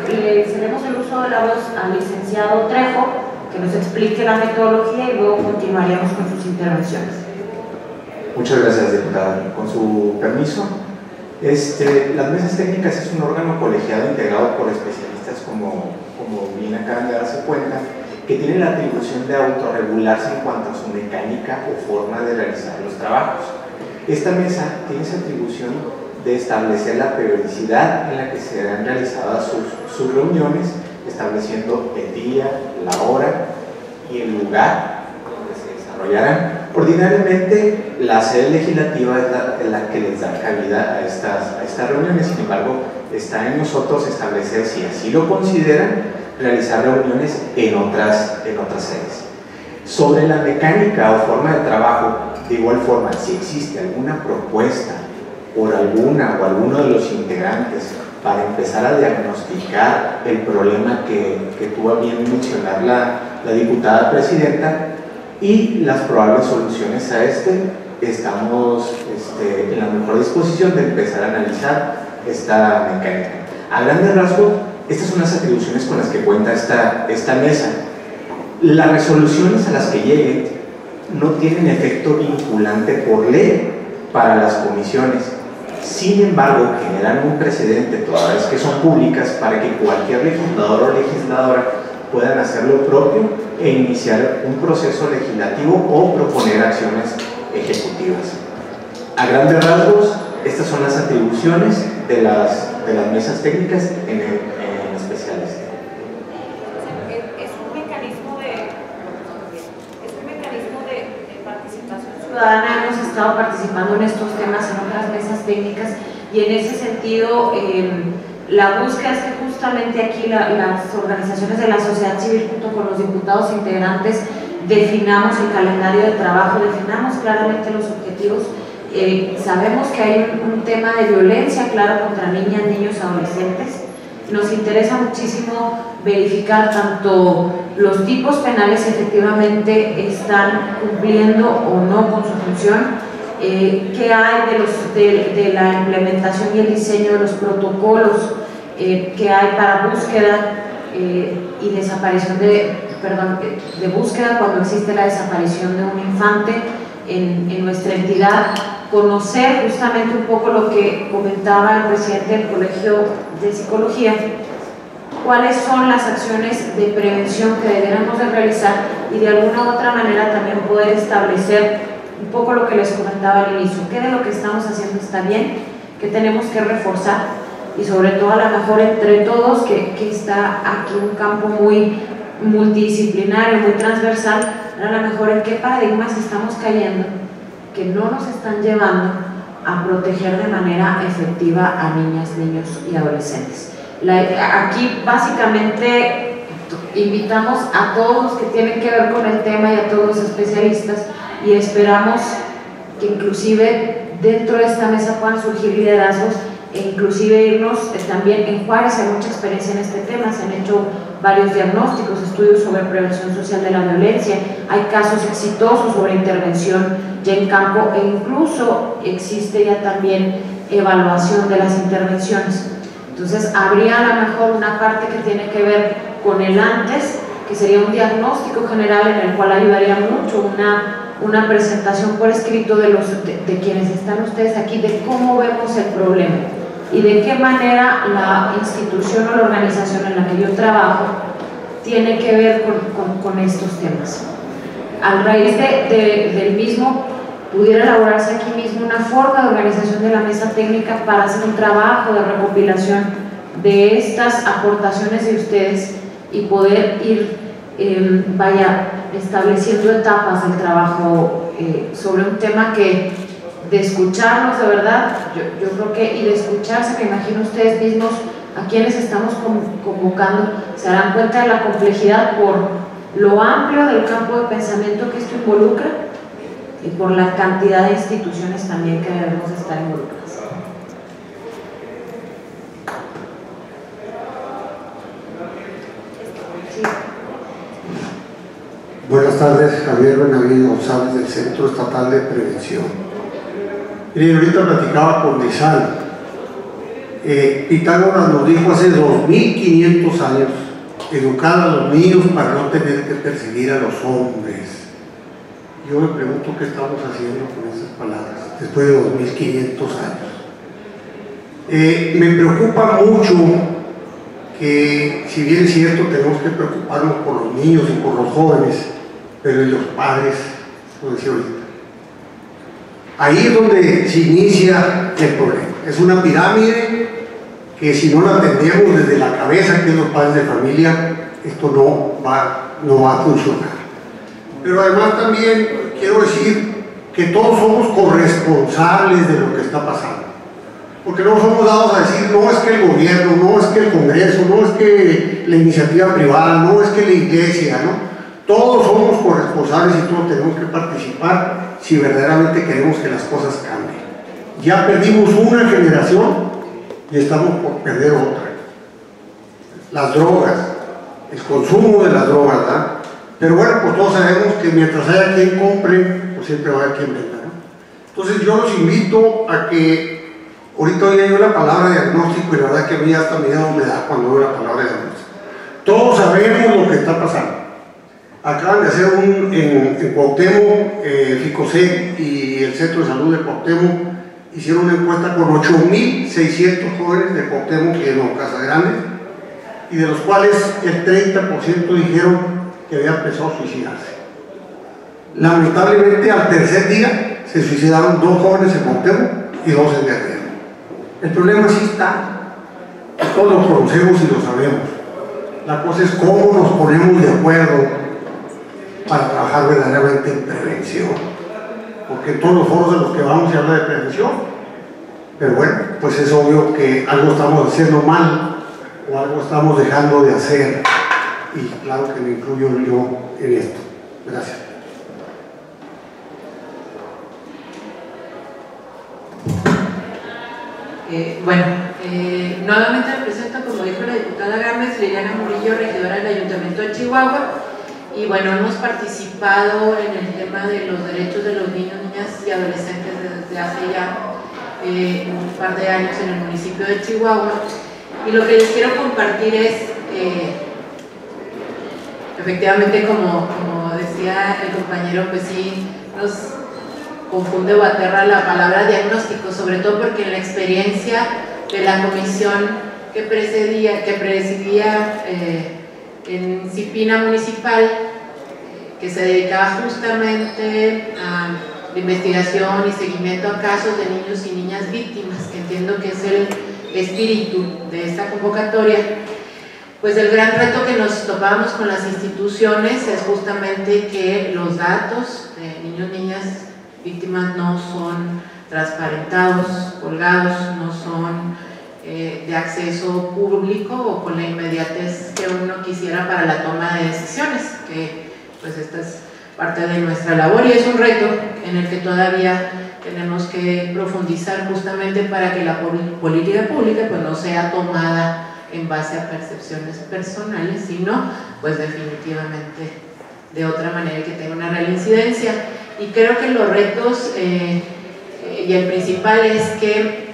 S4: le cedemos el uso de la voz al licenciado Trejo, que nos explique la metodología y luego continuaríamos con sus intervenciones.
S7: Muchas gracias, diputada. Con su permiso, las mesas técnicas es un órgano colegiado integrado por especialistas, como bien acaban de darse cuenta, que tienen la atribución de autorregularse en cuanto a su mecánica o forma de realizar los trabajos. Esta mesa tiene esa atribución de establecer la periodicidad en la que serán realizadas sus reuniones, estableciendo el día, la hora y el lugar donde se desarrollarán. Ordinariamente, la sede legislativa es la que les da cabida a estas reuniones. Sin embargo, está en nosotros establecer, si así lo consideran, realizar reuniones en otras sedes. Sobre la mecánica o forma de trabajo, de igual forma, si existe alguna propuesta por alguna o alguno de los integrantes para empezar a diagnosticar el problema que tuvo a bien mencionar la diputada presidenta y las probables soluciones a estamos en la mejor disposición de empezar a analizar esta mecánica. A grandes rasgos, estas son las atribuciones con las que cuenta esta mesa. Las resoluciones a las que lleguen no tienen efecto vinculante por ley para las comisiones. Sin embargo, generan un precedente, toda vez que son públicas, para que cualquier legislador o legisladora puedan hacer lo propio e iniciar un proceso legislativo o proponer acciones ejecutivas. A grandes rasgos, estas son las atribuciones de las mesas técnicas en especial.
S4: Es un mecanismo de participación ciudadana. Hemos estado participando en estos temas en otras mesas técnicas y en ese sentido la búsqueda es que justamente aquí las organizaciones de la sociedad civil junto con los diputados integrantes definamos el calendario de trabajo, definamos claramente los objetivos. Sabemos que hay un tema de violencia claro contra niñas, niños, adolescentes. Nos interesa muchísimo verificar tanto los tipos penales si efectivamente están cumpliendo o no con su función, qué hay de la implementación y el diseño de los protocolos que hay para búsqueda y desaparición de búsqueda cuando existe la desaparición de un infante en nuestra entidad. Conocer justamente un poco lo que comentaba el presidente del Colegio de Psicología, cuáles son las acciones de prevención que deberíamos de realizar y de alguna u otra manera también poder establecer un poco lo que les comentaba al inicio, qué de lo que estamos haciendo está bien, qué tenemos que reforzar y sobre todo a lo mejor entre todos, que está aquí un campo muy multidisciplinario, muy transversal, a lo mejor en qué paradigmas estamos cayendo que no nos están llevando a proteger de manera efectiva a niñas, niños y adolescentes. Aquí básicamente invitamos a todos los que tienen que ver con el tema y a todos los especialistas y esperamos que inclusive dentro de esta mesa puedan surgir liderazgos e inclusive irnos también en Juárez. Hay mucha experiencia en este tema, se han hecho varios diagnósticos, estudios sobre prevención social de la violencia, hay casos exitosos sobre intervención ya en campo e incluso existe ya también evaluación de las intervenciones. Entonces habría a lo mejor una parte que tiene que ver con el antes, que sería un diagnóstico general en el cual ayudaría mucho una presentación por escrito de quienes están ustedes aquí, de cómo vemos el problema y de qué manera la institución o la organización en la que yo trabajo tiene que ver con estos temas. A raíz del mismo, pudiera elaborarse aquí mismo una forma de organización de la mesa técnica para hacer un trabajo de recopilación de estas aportaciones de ustedes y poder ir estableciendo etapas del trabajo sobre un tema que de escucharnos de verdad, yo creo que, y de escucharse, me imagino ustedes mismos a quienes estamos convocando, se darán cuenta de la complejidad por lo amplio del campo de pensamiento que esto involucra y por la cantidad de instituciones también que debemos estar involucradas.
S26: Buenas tardes, Javier Benavides González del Centro Estatal de Prevención. Miren, ahorita platicaba con Lizal. Pitágoras nos dijo hace 2500 años: educar a los niños para no tener que perseguir a los hombres. Yo me pregunto qué estamos haciendo con esas palabras después de 2500 años. Me preocupa mucho que, si bien es cierto, tenemos que preocuparnos por los niños y por los jóvenes, pero y los padres, como decía ahorita. Ahí es donde se inicia el problema. Es una pirámide que, si no la atendemos desde la cabeza, que es los padres de familia, esto no va a funcionar. Pero además también quiero decir que todos somos corresponsables de lo que está pasando. Porque no somos dados a decir, no es que el gobierno, no es que el Congreso, no es que la iniciativa privada, no es que la iglesia, ¿no? Todos somos corresponsables y todos tenemos que participar si verdaderamente queremos que las cosas cambien. Ya perdimos una generación y estamos por perder otra. Las drogas, el consumo de las drogas, ¿verdad? Pero bueno, pues todos sabemos que mientras haya quien compre, pues siempre va a haber quien venda, ¿no? Entonces yo los invito a que, ahorita oí yo la palabra diagnóstico y la verdad que a mí hasta miedo me da cuando oigo la palabra diagnóstico. Todos sabemos lo que está pasando. Acaban de hacer en Cuauhtémoc, Ficosec y el Centro de Salud de Cuauhtémoc hicieron una encuesta con 8,600 jóvenes de Cuauhtémoc y de Casa Grande, y de los cuales el 30% dijeron que había empezado a suicidarse. Lamentablemente, al tercer día se suicidaron 2 jóvenes en Cuauhtémoc y 2 en Guerrero. El problema sí está, todos lo conocemos y lo sabemos. La cosa es cómo nos ponemos de acuerdo para trabajar verdaderamente en prevención, porque en todos los foros de los que vamos se habla de prevención, pero bueno, pues es obvio que algo estamos haciendo mal o algo estamos dejando de hacer, y claro que me incluyo yo en esto. Gracias.
S16: Nuevamente me presento, como dijo la diputada Gámez, Liliana Murillo, regidora del Ayuntamiento de Chihuahua. Y bueno, hemos participado en el tema de los derechos de los niños, niñas y adolescentes desde hace ya un par de años en el municipio de Chihuahua. Y lo que les quiero compartir es, efectivamente, como decía el compañero, pues sí, nos confunde o aterra la palabra diagnóstico, sobre todo porque en la experiencia de la comisión que presidía en Cipina Municipal, que se dedicaba justamente a la investigación y seguimiento a casos de niños y niñas víctimas, que entiendo que es el espíritu de esta convocatoria, pues el gran reto que nos topamos con las instituciones es justamente que los datos de niños y niñas víctimas no son transparentados, colgados, no son de acceso público o con la inmediatez que uno quisiera para la toma de decisiones, que pues esta es parte de nuestra labor y es un reto en el que todavía tenemos que profundizar justamente para que la política pública pues no sea tomada en base a percepciones personales, sino pues definitivamente de otra manera y que tenga una real incidencia. Y creo que los retos y el principal es que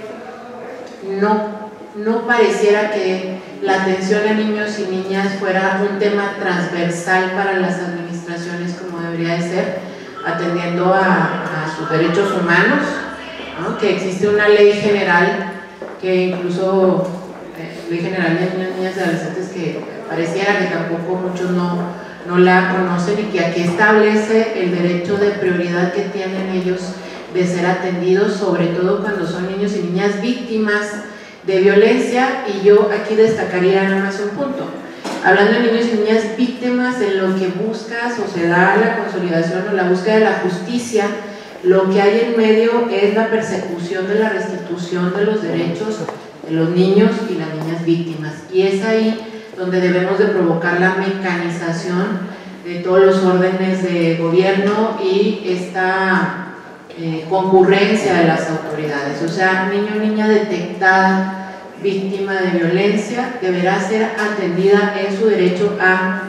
S16: no pareciera que la atención a niños y niñas fuera un tema transversal para las administraciones como debería de ser, atendiendo a sus derechos humanos, ¿no? Que existe una ley general que incluso, ley general de niños, niñas y adolescentes, que pareciera que tampoco muchos no la conocen y que aquí establece el derecho de prioridad que tienen ellos de ser atendidos, sobre todo cuando son niños y niñas víctimas de violencia. Y yo aquí destacaría nada más un punto, hablando de niños y niñas víctimas, en lo que buscas o se da la consolidación o la búsqueda de la justicia, lo que hay en medio es la persecución de la restitución de los derechos de los niños y las niñas víctimas, y es ahí donde debemos de provocar la mecanización todos los órdenes de gobierno y esta concurrencia de las autoridades. O sea, niño o niña detectada víctima de violencia deberá ser atendida en su derecho a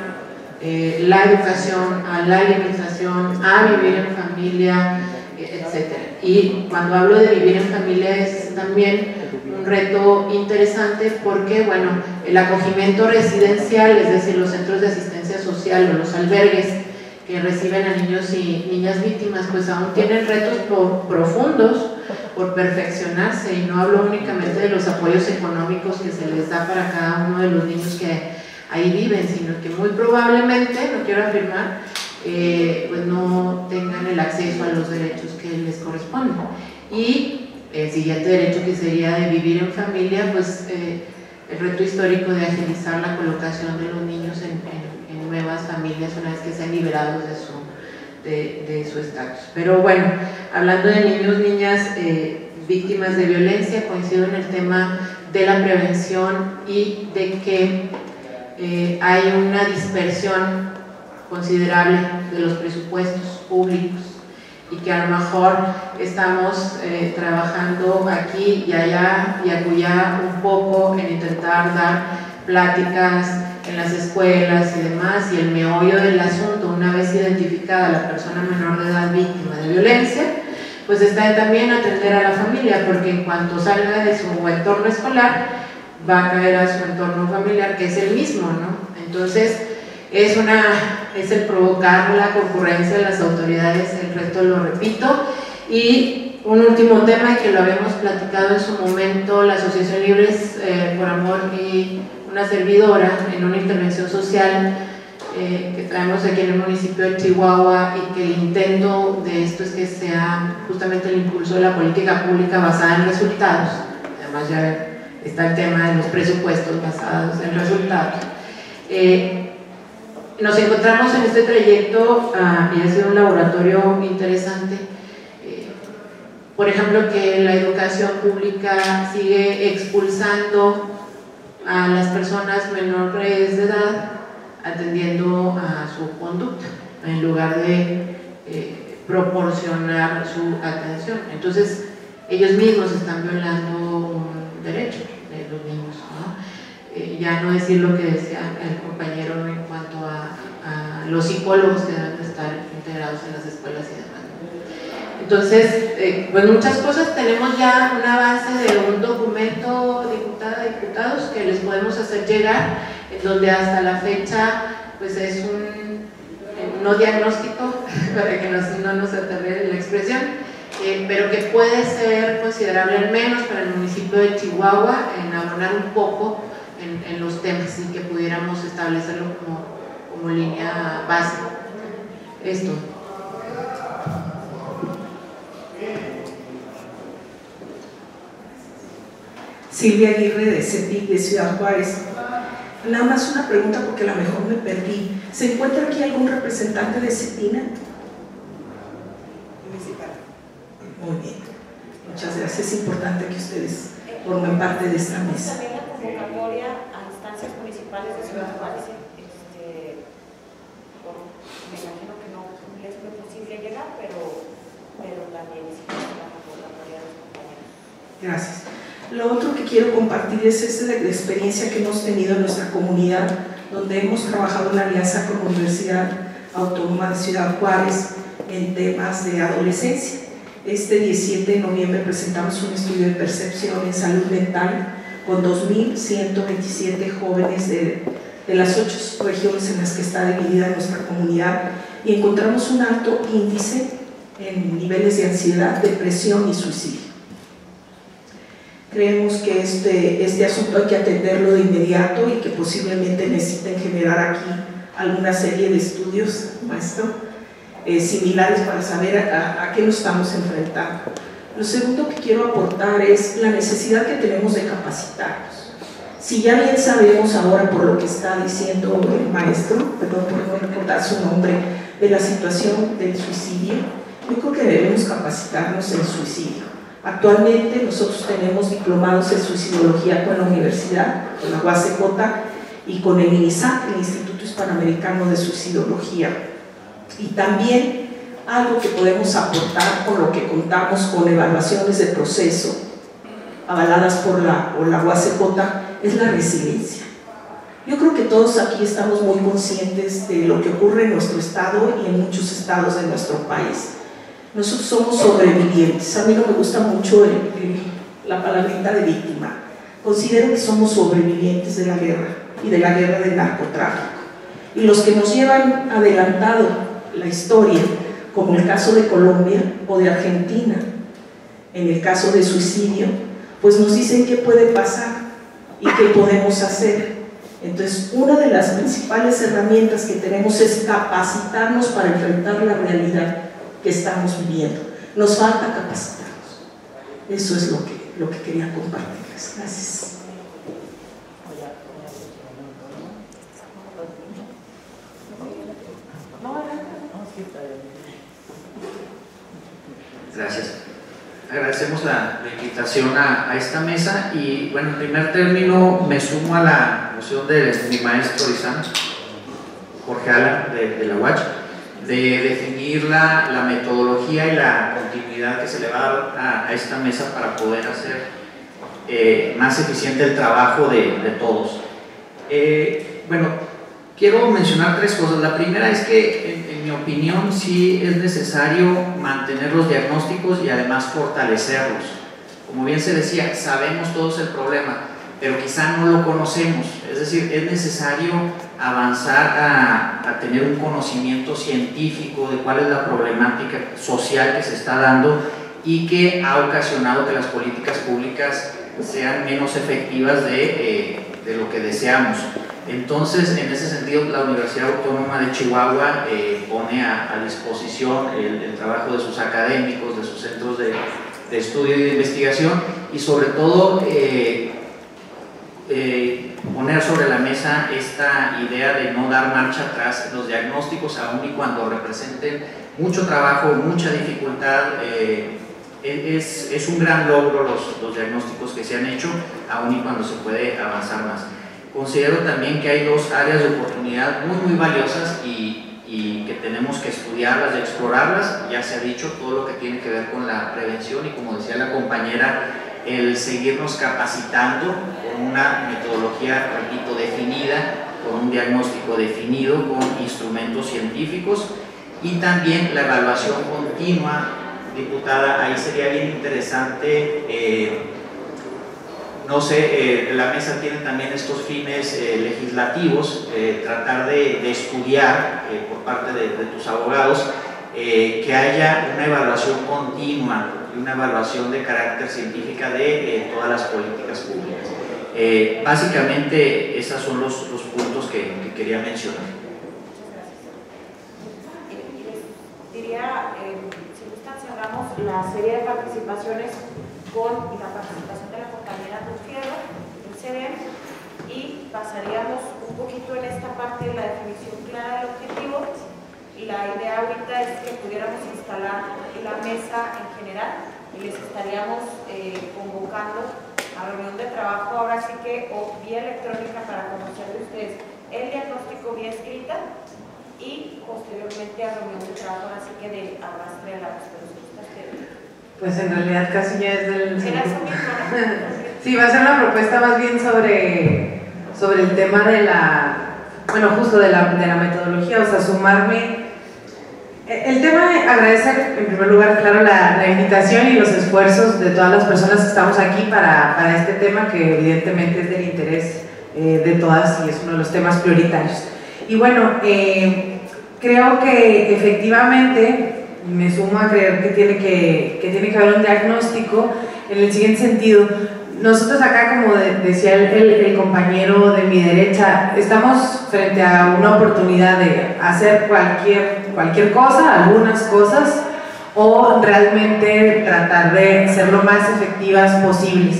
S16: la educación, a la alimentación, a vivir en familia, etc. Y cuando hablo de vivir en familia es también un reto interesante porque, bueno, el acogimiento residencial, es decir, los centros de asistencia social o los albergues que reciben a niños y niñas víctimas, pues aún tienen retos profundos por perfeccionarse, y no hablo únicamente de los apoyos económicos que se les da para cada uno de los niños que ahí viven, sino que muy probablemente, no quiero afirmar, pues no tengan el acceso a los derechos que les corresponden. Y el siguiente derecho, que sería de vivir en familia, pues el reto histórico de agilizar la colocación de los niños en nuevas familias una vez que sean liberados de su estatus. Pero bueno, hablando de niños, niñas víctimas de violencia, coincido en el tema de la prevención y de que hay una dispersión considerable de los presupuestos públicos y que a lo mejor estamos trabajando aquí y allá y acullá un poco en intentar dar pláticas en las escuelas y demás, y el meollo del asunto, una vez identificada la persona menor de edad víctima de violencia, pues está también atender a la familia, porque en cuanto salga de su entorno escolar va a caer a su entorno familiar, que es el mismo, ¿no? Entonces es el provocar la concurrencia de las autoridades, el resto lo repito. Y un último tema que lo habíamos platicado en su momento, la Asociación Libres por Amor y una servidora en una intervención social que traemos aquí en el municipio de Chihuahua, y que el intento de esto es que sea justamente el impulso de la política pública basada en resultados. Además ya está el tema de los presupuestos basados en resultados. Nos encontramos en este trayecto y ha sido un laboratorio interesante. Por ejemplo, que la educación pública sigue expulsando a las personas menores de edad, atendiendo a su conducta, en lugar de proporcionar su atención. Entonces, ellos mismos están violando un derecho de los niños, ¿no? Ya no decir lo que decía el compañero en cuanto a los psicólogos que deben de estar integrados en las escuelas y demás. Entonces, pues muchas cosas. Tenemos ya un avance de un documento, diputada, diputados, que les podemos hacer llegar, en donde hasta la fecha pues es un no diagnóstico, para que no nos aterre la expresión, pero que puede ser considerable, al menos para el municipio de Chihuahua, en abonar un poco en los temas, y que pudiéramos establecerlo como línea básica. Esto.
S10: Silvia Aguirre, de CEPIC de Ciudad Juárez. Nada más una pregunta, porque a lo mejor me perdí. ¿Se encuentra aquí algún representante de CEPINA? Muy bien, muchas gracias. Es importante que ustedes formen parte de esta mesa.
S4: También la convocatoria a instancias municipales de Ciudad Juárez, me imagino que no les fue posible llegar, pero también hicimos la convocatoria de los compañeros.
S10: Gracias. Lo otro que quiero compartir es esta experiencia que hemos tenido en nuestra comunidad, donde hemos trabajado en alianza con la Universidad Autónoma de Ciudad Juárez en temas de adolescencia. Este 17 de noviembre presentamos un estudio de percepción en salud mental con 2.127 jóvenes de las 8 regiones en las que está dividida nuestra comunidad, y encontramos un alto índice en niveles de ansiedad, depresión y suicidio. Creemos que este asunto hay que atenderlo de inmediato y que posiblemente necesiten generar aquí alguna serie de estudios, maestro, similares, para saber a qué nos estamos enfrentando. Lo segundo que quiero aportar es la necesidad que tenemos de capacitarnos. Si ya bien sabemos ahora, por lo que está diciendo el maestro, perdón por no recordar su nombre, de la situación del suicidio, yo creo que debemos capacitarnos en suicidio. Actualmente nosotros tenemos diplomados en suicidología con la universidad, con la UACJ, y con el INISAC, el Instituto Hispanoamericano de Suicidología. Y también algo que podemos aportar con lo que contamos con evaluaciones de proceso avaladas por la UACJ es la resiliencia. Yo creo que todos aquí estamos muy conscientes de lo que ocurre en nuestro estado y en muchos estados de nuestro país. Nosotros somos sobrevivientes. A mí no me gusta mucho la palabrita de víctima. Considero que somos sobrevivientes de la guerra y de la guerra del narcotráfico. Y los que nos llevan adelantado la historia, como el caso de Colombia o de Argentina, en el caso de suicidio, pues nos dicen qué puede pasar y qué podemos hacer. Entonces, una de las principales herramientas que tenemos es capacitarnos para enfrentar la realidad que estamos viviendo. Nos falta capacitarnos. Eso es lo que quería compartirles. Gracias.
S8: Gracias. Agradecemos la invitación a esta mesa y, bueno, en primer término me sumo a la moción de mi maestro Izán, Jorge Alan, de la UACH, de definir la metodología y la continuidad que se le va a dar a esta mesa para poder hacer más eficiente el trabajo de todos. Bueno, quiero mencionar tres cosas. La primera es que, en mi opinión, sí es necesario mantener los diagnósticos y además fortalecerlos. Como bien se decía, sabemos todos el problema, pero quizá no lo conocemos. Es decir, es necesario avanzar a tener un conocimiento científico de cuál es la problemática social que se está dando y que ha ocasionado que las políticas públicas sean menos efectivas de lo que deseamos. Entonces, en ese sentido, la Universidad Autónoma de Chihuahua pone a disposición el trabajo de sus académicos, de sus centros de estudio y de investigación, y sobre todo poner sobre la mesa esta idea de no dar marcha atrás en los diagnósticos, aun y cuando representen mucho trabajo, mucha dificultad. Es un gran logro los diagnósticos que se han hecho, aun y cuando se puede avanzar más. Considero también que hay dos áreas de oportunidad muy valiosas y que tenemos que estudiarlas y explorarlas. Ya se ha dicho todo lo que tiene que ver con la prevención y, como decía la compañera, el seguirnos capacitando con una metodología, repito, definida, con un diagnóstico definido, con instrumentos científicos, y también la evaluación continua. Diputada, ahí sería bien interesante, no sé, la mesa tiene también estos fines legislativos, tratar de estudiar por parte de tus abogados que haya una evaluación continua y una evaluación de carácter científica de todas las políticas públicas. Básicamente, esos son los puntos que quería mencionar.
S4: Diría, si gustan, cerramos la serie de participaciones con la participación de la compañera Gutiérrez del CDM y pasaríamos un poquito en esta parte de la definición clara del objetivo. La idea ahorita es que pudiéramos instalar la mesa en general y les estaríamos convocando a reunión de trabajo, ahora sí que, o vía electrónica, para conocer de ustedes el diagnóstico vía escrita, y posteriormente a reunión de trabajo, así que de arrastre a la
S16: Pues en realidad casi ya es del...
S4: Era eso mismo, ¿no?
S16: Sí, va a ser una propuesta más bien sobre el tema de la... Bueno, justo de la metodología, o sea, sumarme... El tema de agradecer, en primer lugar, claro, la invitación y los esfuerzos de todas las personas que estamos aquí para este tema, que evidentemente es del interés de todas y es uno de los temas prioritarios. Y bueno, creo que efectivamente me sumo a creer que tiene que haber un diagnóstico en el siguiente sentido. Nosotros acá, como decía el compañero de mi derecha, estamos frente a una oportunidad de hacer cualquier cosa, algunas cosas, o realmente tratar de ser lo más efectivas posibles.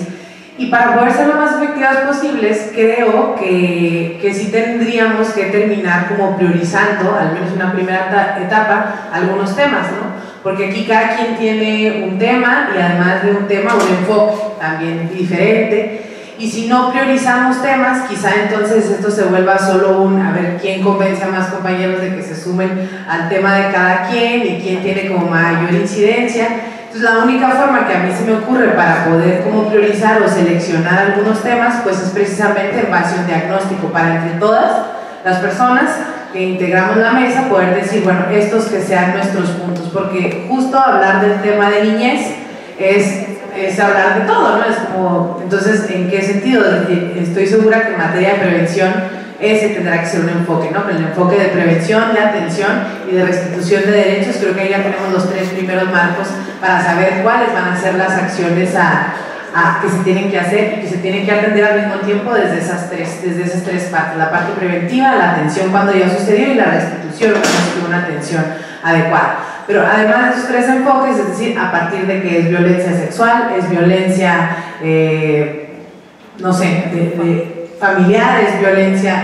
S16: Y para poder ser lo más efectivas posibles, creo que sí tendríamos que terminar como priorizando, al menos una primera etapa, algunos temas, ¿no? Porque aquí cada quien tiene un tema y además de un tema un enfoque también diferente. Y si no priorizamos temas, quizá entonces esto se vuelva solo a ver quién convence a más compañeros de que se sumen al tema de cada quien y quién tiene como mayor incidencia. Entonces la única forma que a mí se me ocurre para poder como priorizar o seleccionar algunos temas, pues es precisamente en base a un diagnóstico para entre todas las personas que integramos la mesa poder decir, bueno, estos que sean nuestros puntos, porque justo hablar del tema de niñez es hablar de todo, ¿no? Es como, entonces, ¿en qué sentido? Estoy segura que en materia de prevención ese tendrá que ser un enfoque, ¿no? Pero el enfoque de prevención, de atención y de restitución de derechos, creo que ahí ya tenemos los 3 primeros marcos para saber cuáles van a ser las acciones que se tienen que hacer y que se tienen que atender al mismo tiempo desde esas tres partes, la parte preventiva, la atención cuando ya sucedió y la restitución cuando se una atención adecuada. Pero además de esos 3 enfoques, es decir, a partir de que es violencia sexual, es violencia, no sé, de familiar, es violencia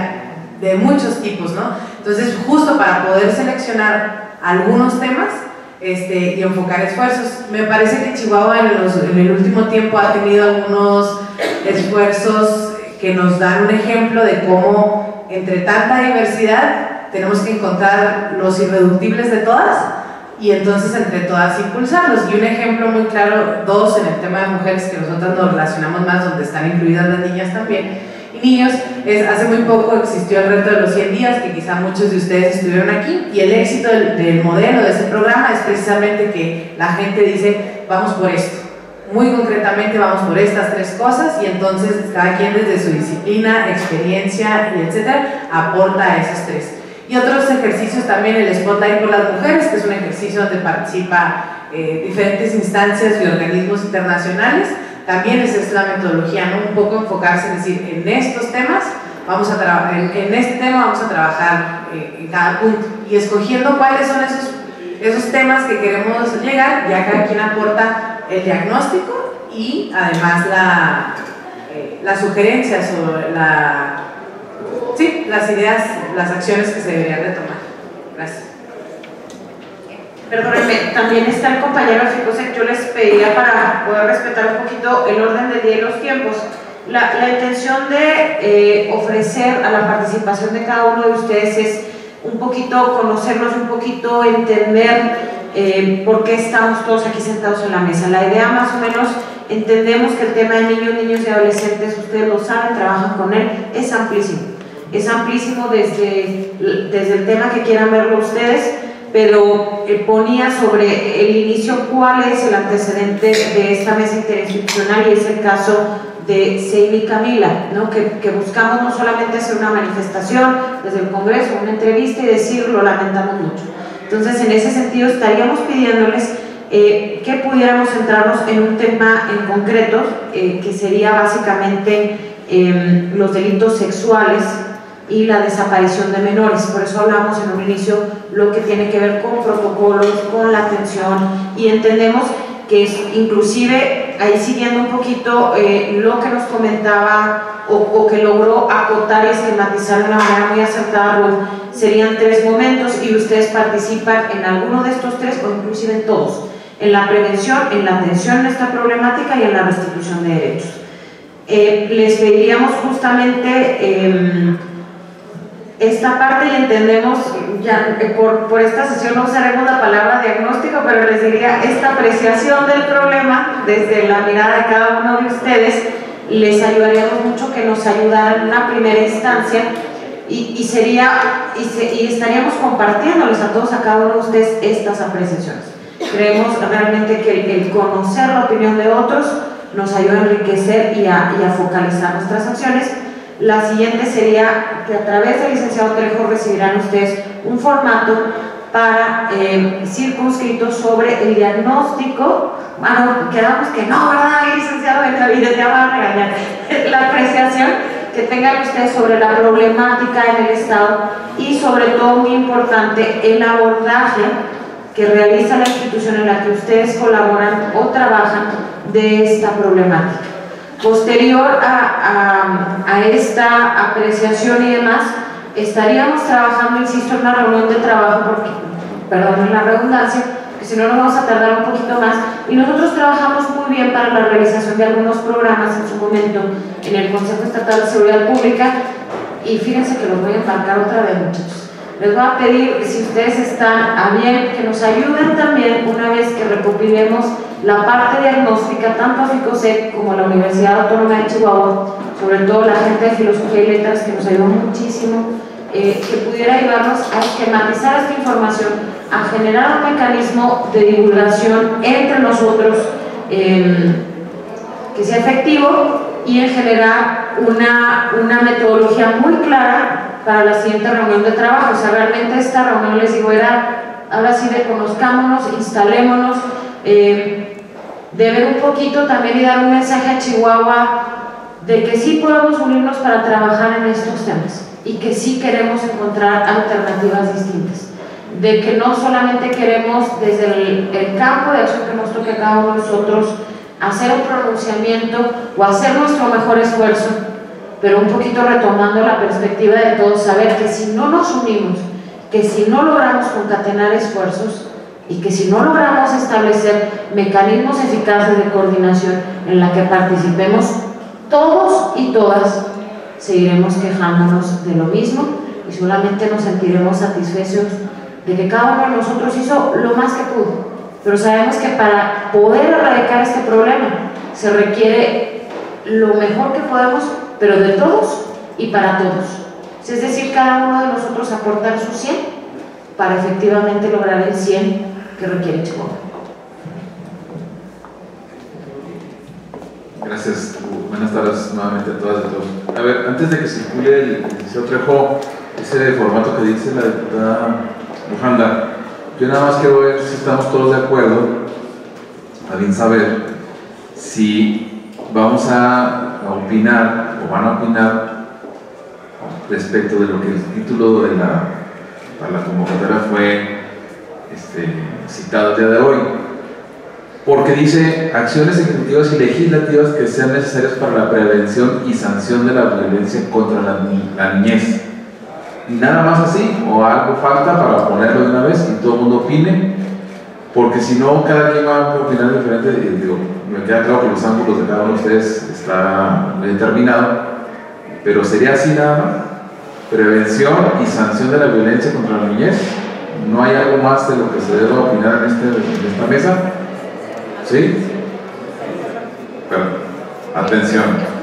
S16: de muchos tipos, ¿no? Entonces, justo para poder seleccionar algunos temas, y enfocar esfuerzos. Me parece que Chihuahua en el último tiempo ha tenido algunos esfuerzos que nos dan un ejemplo de cómo entre tanta diversidad tenemos que encontrar los irreductibles de todas y entonces entre todas impulsarlos. Y un ejemplo muy claro, 2 en el tema de mujeres que nosotros nos relacionamos más, donde están incluidas las niñas también y niños, hace muy poco existió el reto de los 100 días, que quizá muchos de ustedes estuvieron aquí, y el éxito del modelo de ese programa es precisamente que la gente dice, vamos por esto, muy concretamente vamos por estas 3 cosas, y entonces cada quien desde su disciplina, experiencia y etcétera, aporta a esas 3. Y otros ejercicios también, el Spotlight por las mujeres, que es un ejercicio donde participa diferentes instancias y organismos internacionales. También esa es la metodología, ¿no? Un poco enfocarse, es decir, en estos temas vamos a trabajar, en este tema vamos a trabajar en cada punto y escogiendo cuáles son esos temas que queremos llegar, ya cada quien aporta el diagnóstico y además las sugerencias o las ideas, las acciones que se deberían de tomar. Gracias.
S4: Perdónenme, también está el compañero Ficose, yo les pediría para poder respetar un poquito el orden del día y los tiempos. La intención de ofrecer a la participación de cada uno de ustedes es un poquito conocernos, un poquito entender por qué estamos todos aquí sentados en la mesa. La idea más o menos, entendemos que el tema de niños y adolescentes, ustedes lo saben, trabajan con él, es amplísimo. Es amplísimo desde el tema que quieran verlo ustedes, pero ponía sobre el inicio cuál es el antecedente de esta mesa interinstitucional y es el caso de Seimi y Camila, ¿no? que buscamos no solamente hacer una manifestación desde el Congreso, una entrevista y decir lo lamentamos mucho. Entonces en ese sentido estaríamos pidiéndoles que pudiéramos centrarnos en un tema en concreto que sería básicamente los delitos sexuales y la desaparición de menores. Por eso hablamos en un inicio lo que tiene que ver con protocolos, con la atención, y entendemos que es inclusive, ahí siguiendo un poquito lo que nos comentaba o que logró acotar y esquematizar de una manera muy acertada Ruth, serían 3 momentos y ustedes participan en alguno de estos 3 o inclusive en todos, en la prevención, en la atención a esta problemática y en la restitución de derechos. Les pediríamos justamente esta parte y entendemos, ya por esta sesión no usaremos la palabra diagnóstico, pero les diría esta apreciación del problema desde la mirada de cada uno de ustedes, les ayudaríamos mucho que nos ayudaran en una primera instancia y estaríamos compartiéndoles a todos, a cada uno de ustedes estas apreciaciones. Creemos realmente que el conocer la opinión de otros nos ayuda a enriquecer y a focalizar nuestras acciones. La siguiente sería que a través del licenciado Trejo recibirán ustedes un formato para circunscrito sobre el diagnóstico. Bueno, quedamos que no, ¿verdad, licenciado? En la vida ya van a regañar. La apreciación que tengan ustedes sobre la problemática en el Estado y sobre todo, muy importante, el abordaje que realiza la institución en la que ustedes colaboran o trabajan de esta problemática. Posterior a esta apreciación y demás, estaríamos trabajando, insisto, en una reunión de trabajo, porque, perdón la redundancia, que si no nos vamos a tardar un poquito más. Y nosotros trabajamos muy bien para la realización de algunos programas en su momento en el Consejo Estatal de Seguridad Pública, y fíjense que los voy a embarcar otra vez, muchachos. Les voy a pedir, si ustedes están a bien, que nos ayuden también una vez que recopilemos la parte diagnóstica, tanto a FICOSEC como a la Universidad Autónoma de Chihuahua, sobre todo la gente de Filosofía y Letras, que nos ayudó muchísimo, que pudiera ayudarnos a esquematizar esta información, a generar un mecanismo de divulgación entre nosotros que sea efectivo, y en generar una metodología muy clara para la siguiente reunión de trabajo. O sea, realmente esta reunión, les digo, era ahora sí de conozcámonos, instalémonos, de ver un poquito también y dar un mensaje a Chihuahua de que sí podemos unirnos para trabajar en estos temas y que sí queremos encontrar alternativas distintas, de que no solamente queremos desde el campo de acción que nos toque a cada uno de nosotros hacer un pronunciamiento o hacer nuestro mejor esfuerzo, pero un poquito retomando la perspectiva de todos, saber que si no nos unimos, que si no logramos concatenar esfuerzos y que si no logramos establecer mecanismos eficaces de coordinación en la que participemos todos y todas, seguiremos quejándonos de lo mismo y solamente nos sentiremos satisfechos de que cada uno de nosotros hizo lo más que pudo. Pero sabemos que para poder erradicar este problema se requiere lo mejor que podemos, pero de todos y para todos. Es decir, cada uno de nosotros aportar su 100 para efectivamente lograr el 100 que requiere Chihuahua.
S11: Gracias. Buenas tardes nuevamente a todas y a todos. A ver, antes de que circule el licenciado Trejo, ese formato que dice la diputada Bujanda, yo nada más quiero ver si estamos todos de acuerdo, a bien saber si vamos a opinar o van a opinar respecto de lo que el título de para la convocatoria fue citado el día de hoy, porque dice acciones ejecutivas y legislativas que sean necesarias para la prevención y sanción de la violencia contra la niñez. Nada más así, o algo falta para ponerlo de una vez y todo el mundo opine, porque si no, cada quien va a opinar diferente. Y digo, me queda claro que los ángulos de cada uno de ustedes está determinado, pero sería así nada más: prevención y sanción de la violencia contra la niñez. No hay algo más de lo que se deba opinar en esta mesa. ¿Sí? Pero, atención.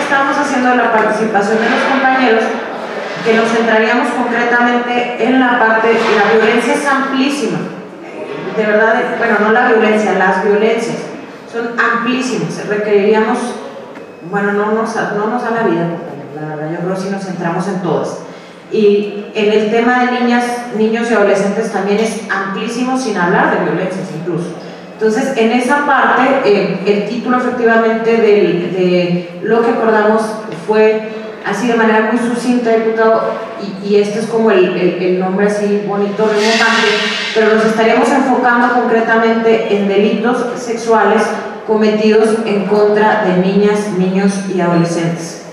S4: Estamos haciendo la participación de los compañeros, que nos centraríamos concretamente en la parte, la violencia es amplísima, de verdad, bueno, no la violencia, las violencias son amplísimas, requeriríamos, bueno, no nos da la vida, la verdad, yo creo que si nos centramos en todas. Y en el tema de niñas, niños y adolescentes también es amplísimo, sin hablar de violencias incluso. Entonces, en esa parte, el título efectivamente de lo que acordamos fue así de manera muy sucinta, diputado, y este es como el nombre así bonito, remontante, pero nos estaríamos enfocando concretamente en delitos sexuales cometidos en contra de niñas, niños y adolescentes,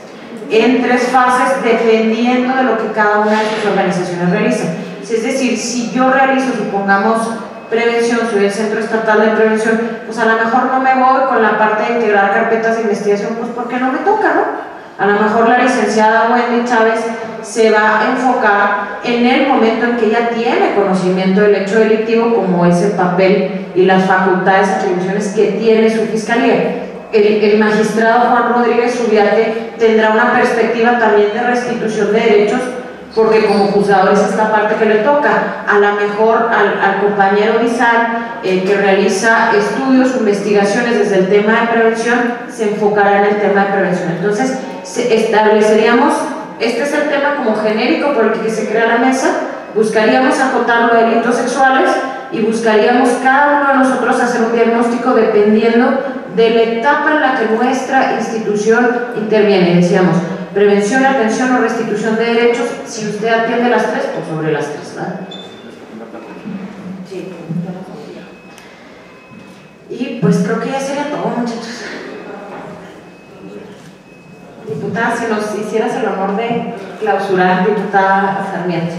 S4: en 3 fases, dependiendo de lo que cada una de sus organizaciones realiza. Es decir, si yo realizo, supongamos, prevención, soy el Centro Estatal de Prevención, pues a lo mejor no me voy con la parte de integrar carpetas de investigación, pues porque no me toca, ¿no? A lo mejor la licenciada Wendy Chávez se va a enfocar en el momento en que ella tiene conocimiento del hecho delictivo, como es el papel y las facultades, atribuciones que tiene su fiscalía. El magistrado Juan Rodríguez Subiate tendrá una perspectiva también de restitución de derechos, porque como juzgador es esta parte que le toca. A lo mejor al compañero Guizar, que realiza estudios o investigaciones desde el tema de prevención, se enfocará en el tema de prevención. Entonces, estableceríamos, este es el tema como genérico por el que se crea la mesa, buscaríamos acotarlo a delitos sexuales y buscaríamos cada uno de nosotros hacer un diagnóstico dependiendo de la etapa en la que nuestra institución interviene. Decíamos, prevención, atención o restitución de derechos. Si usted atiende las 3, pues sobre las 3, ¿verdad? Sí. Y pues creo que ya sería todo, muchachos. Diputada, si nos hicieras el honor de clausurar, diputada Sarmiento.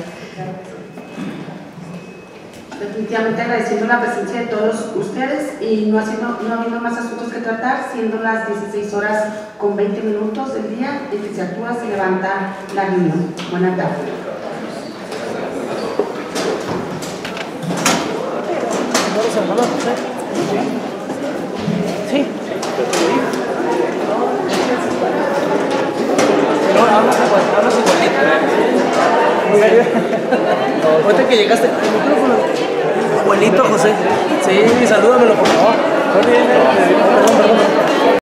S5: Definitivamente agradeciendo la presencia de todos ustedes y no habiendo más asuntos que tratar, siendo las 16 horas con 20 minutos del día, en que se actúa, se levanta la reunión. Buenas tardes.
S12: Sí. No, hablas igualito. Ahorita que llegaste, el micrófono. Abuelito José. Sí, salúdamelo por favor. Perdón.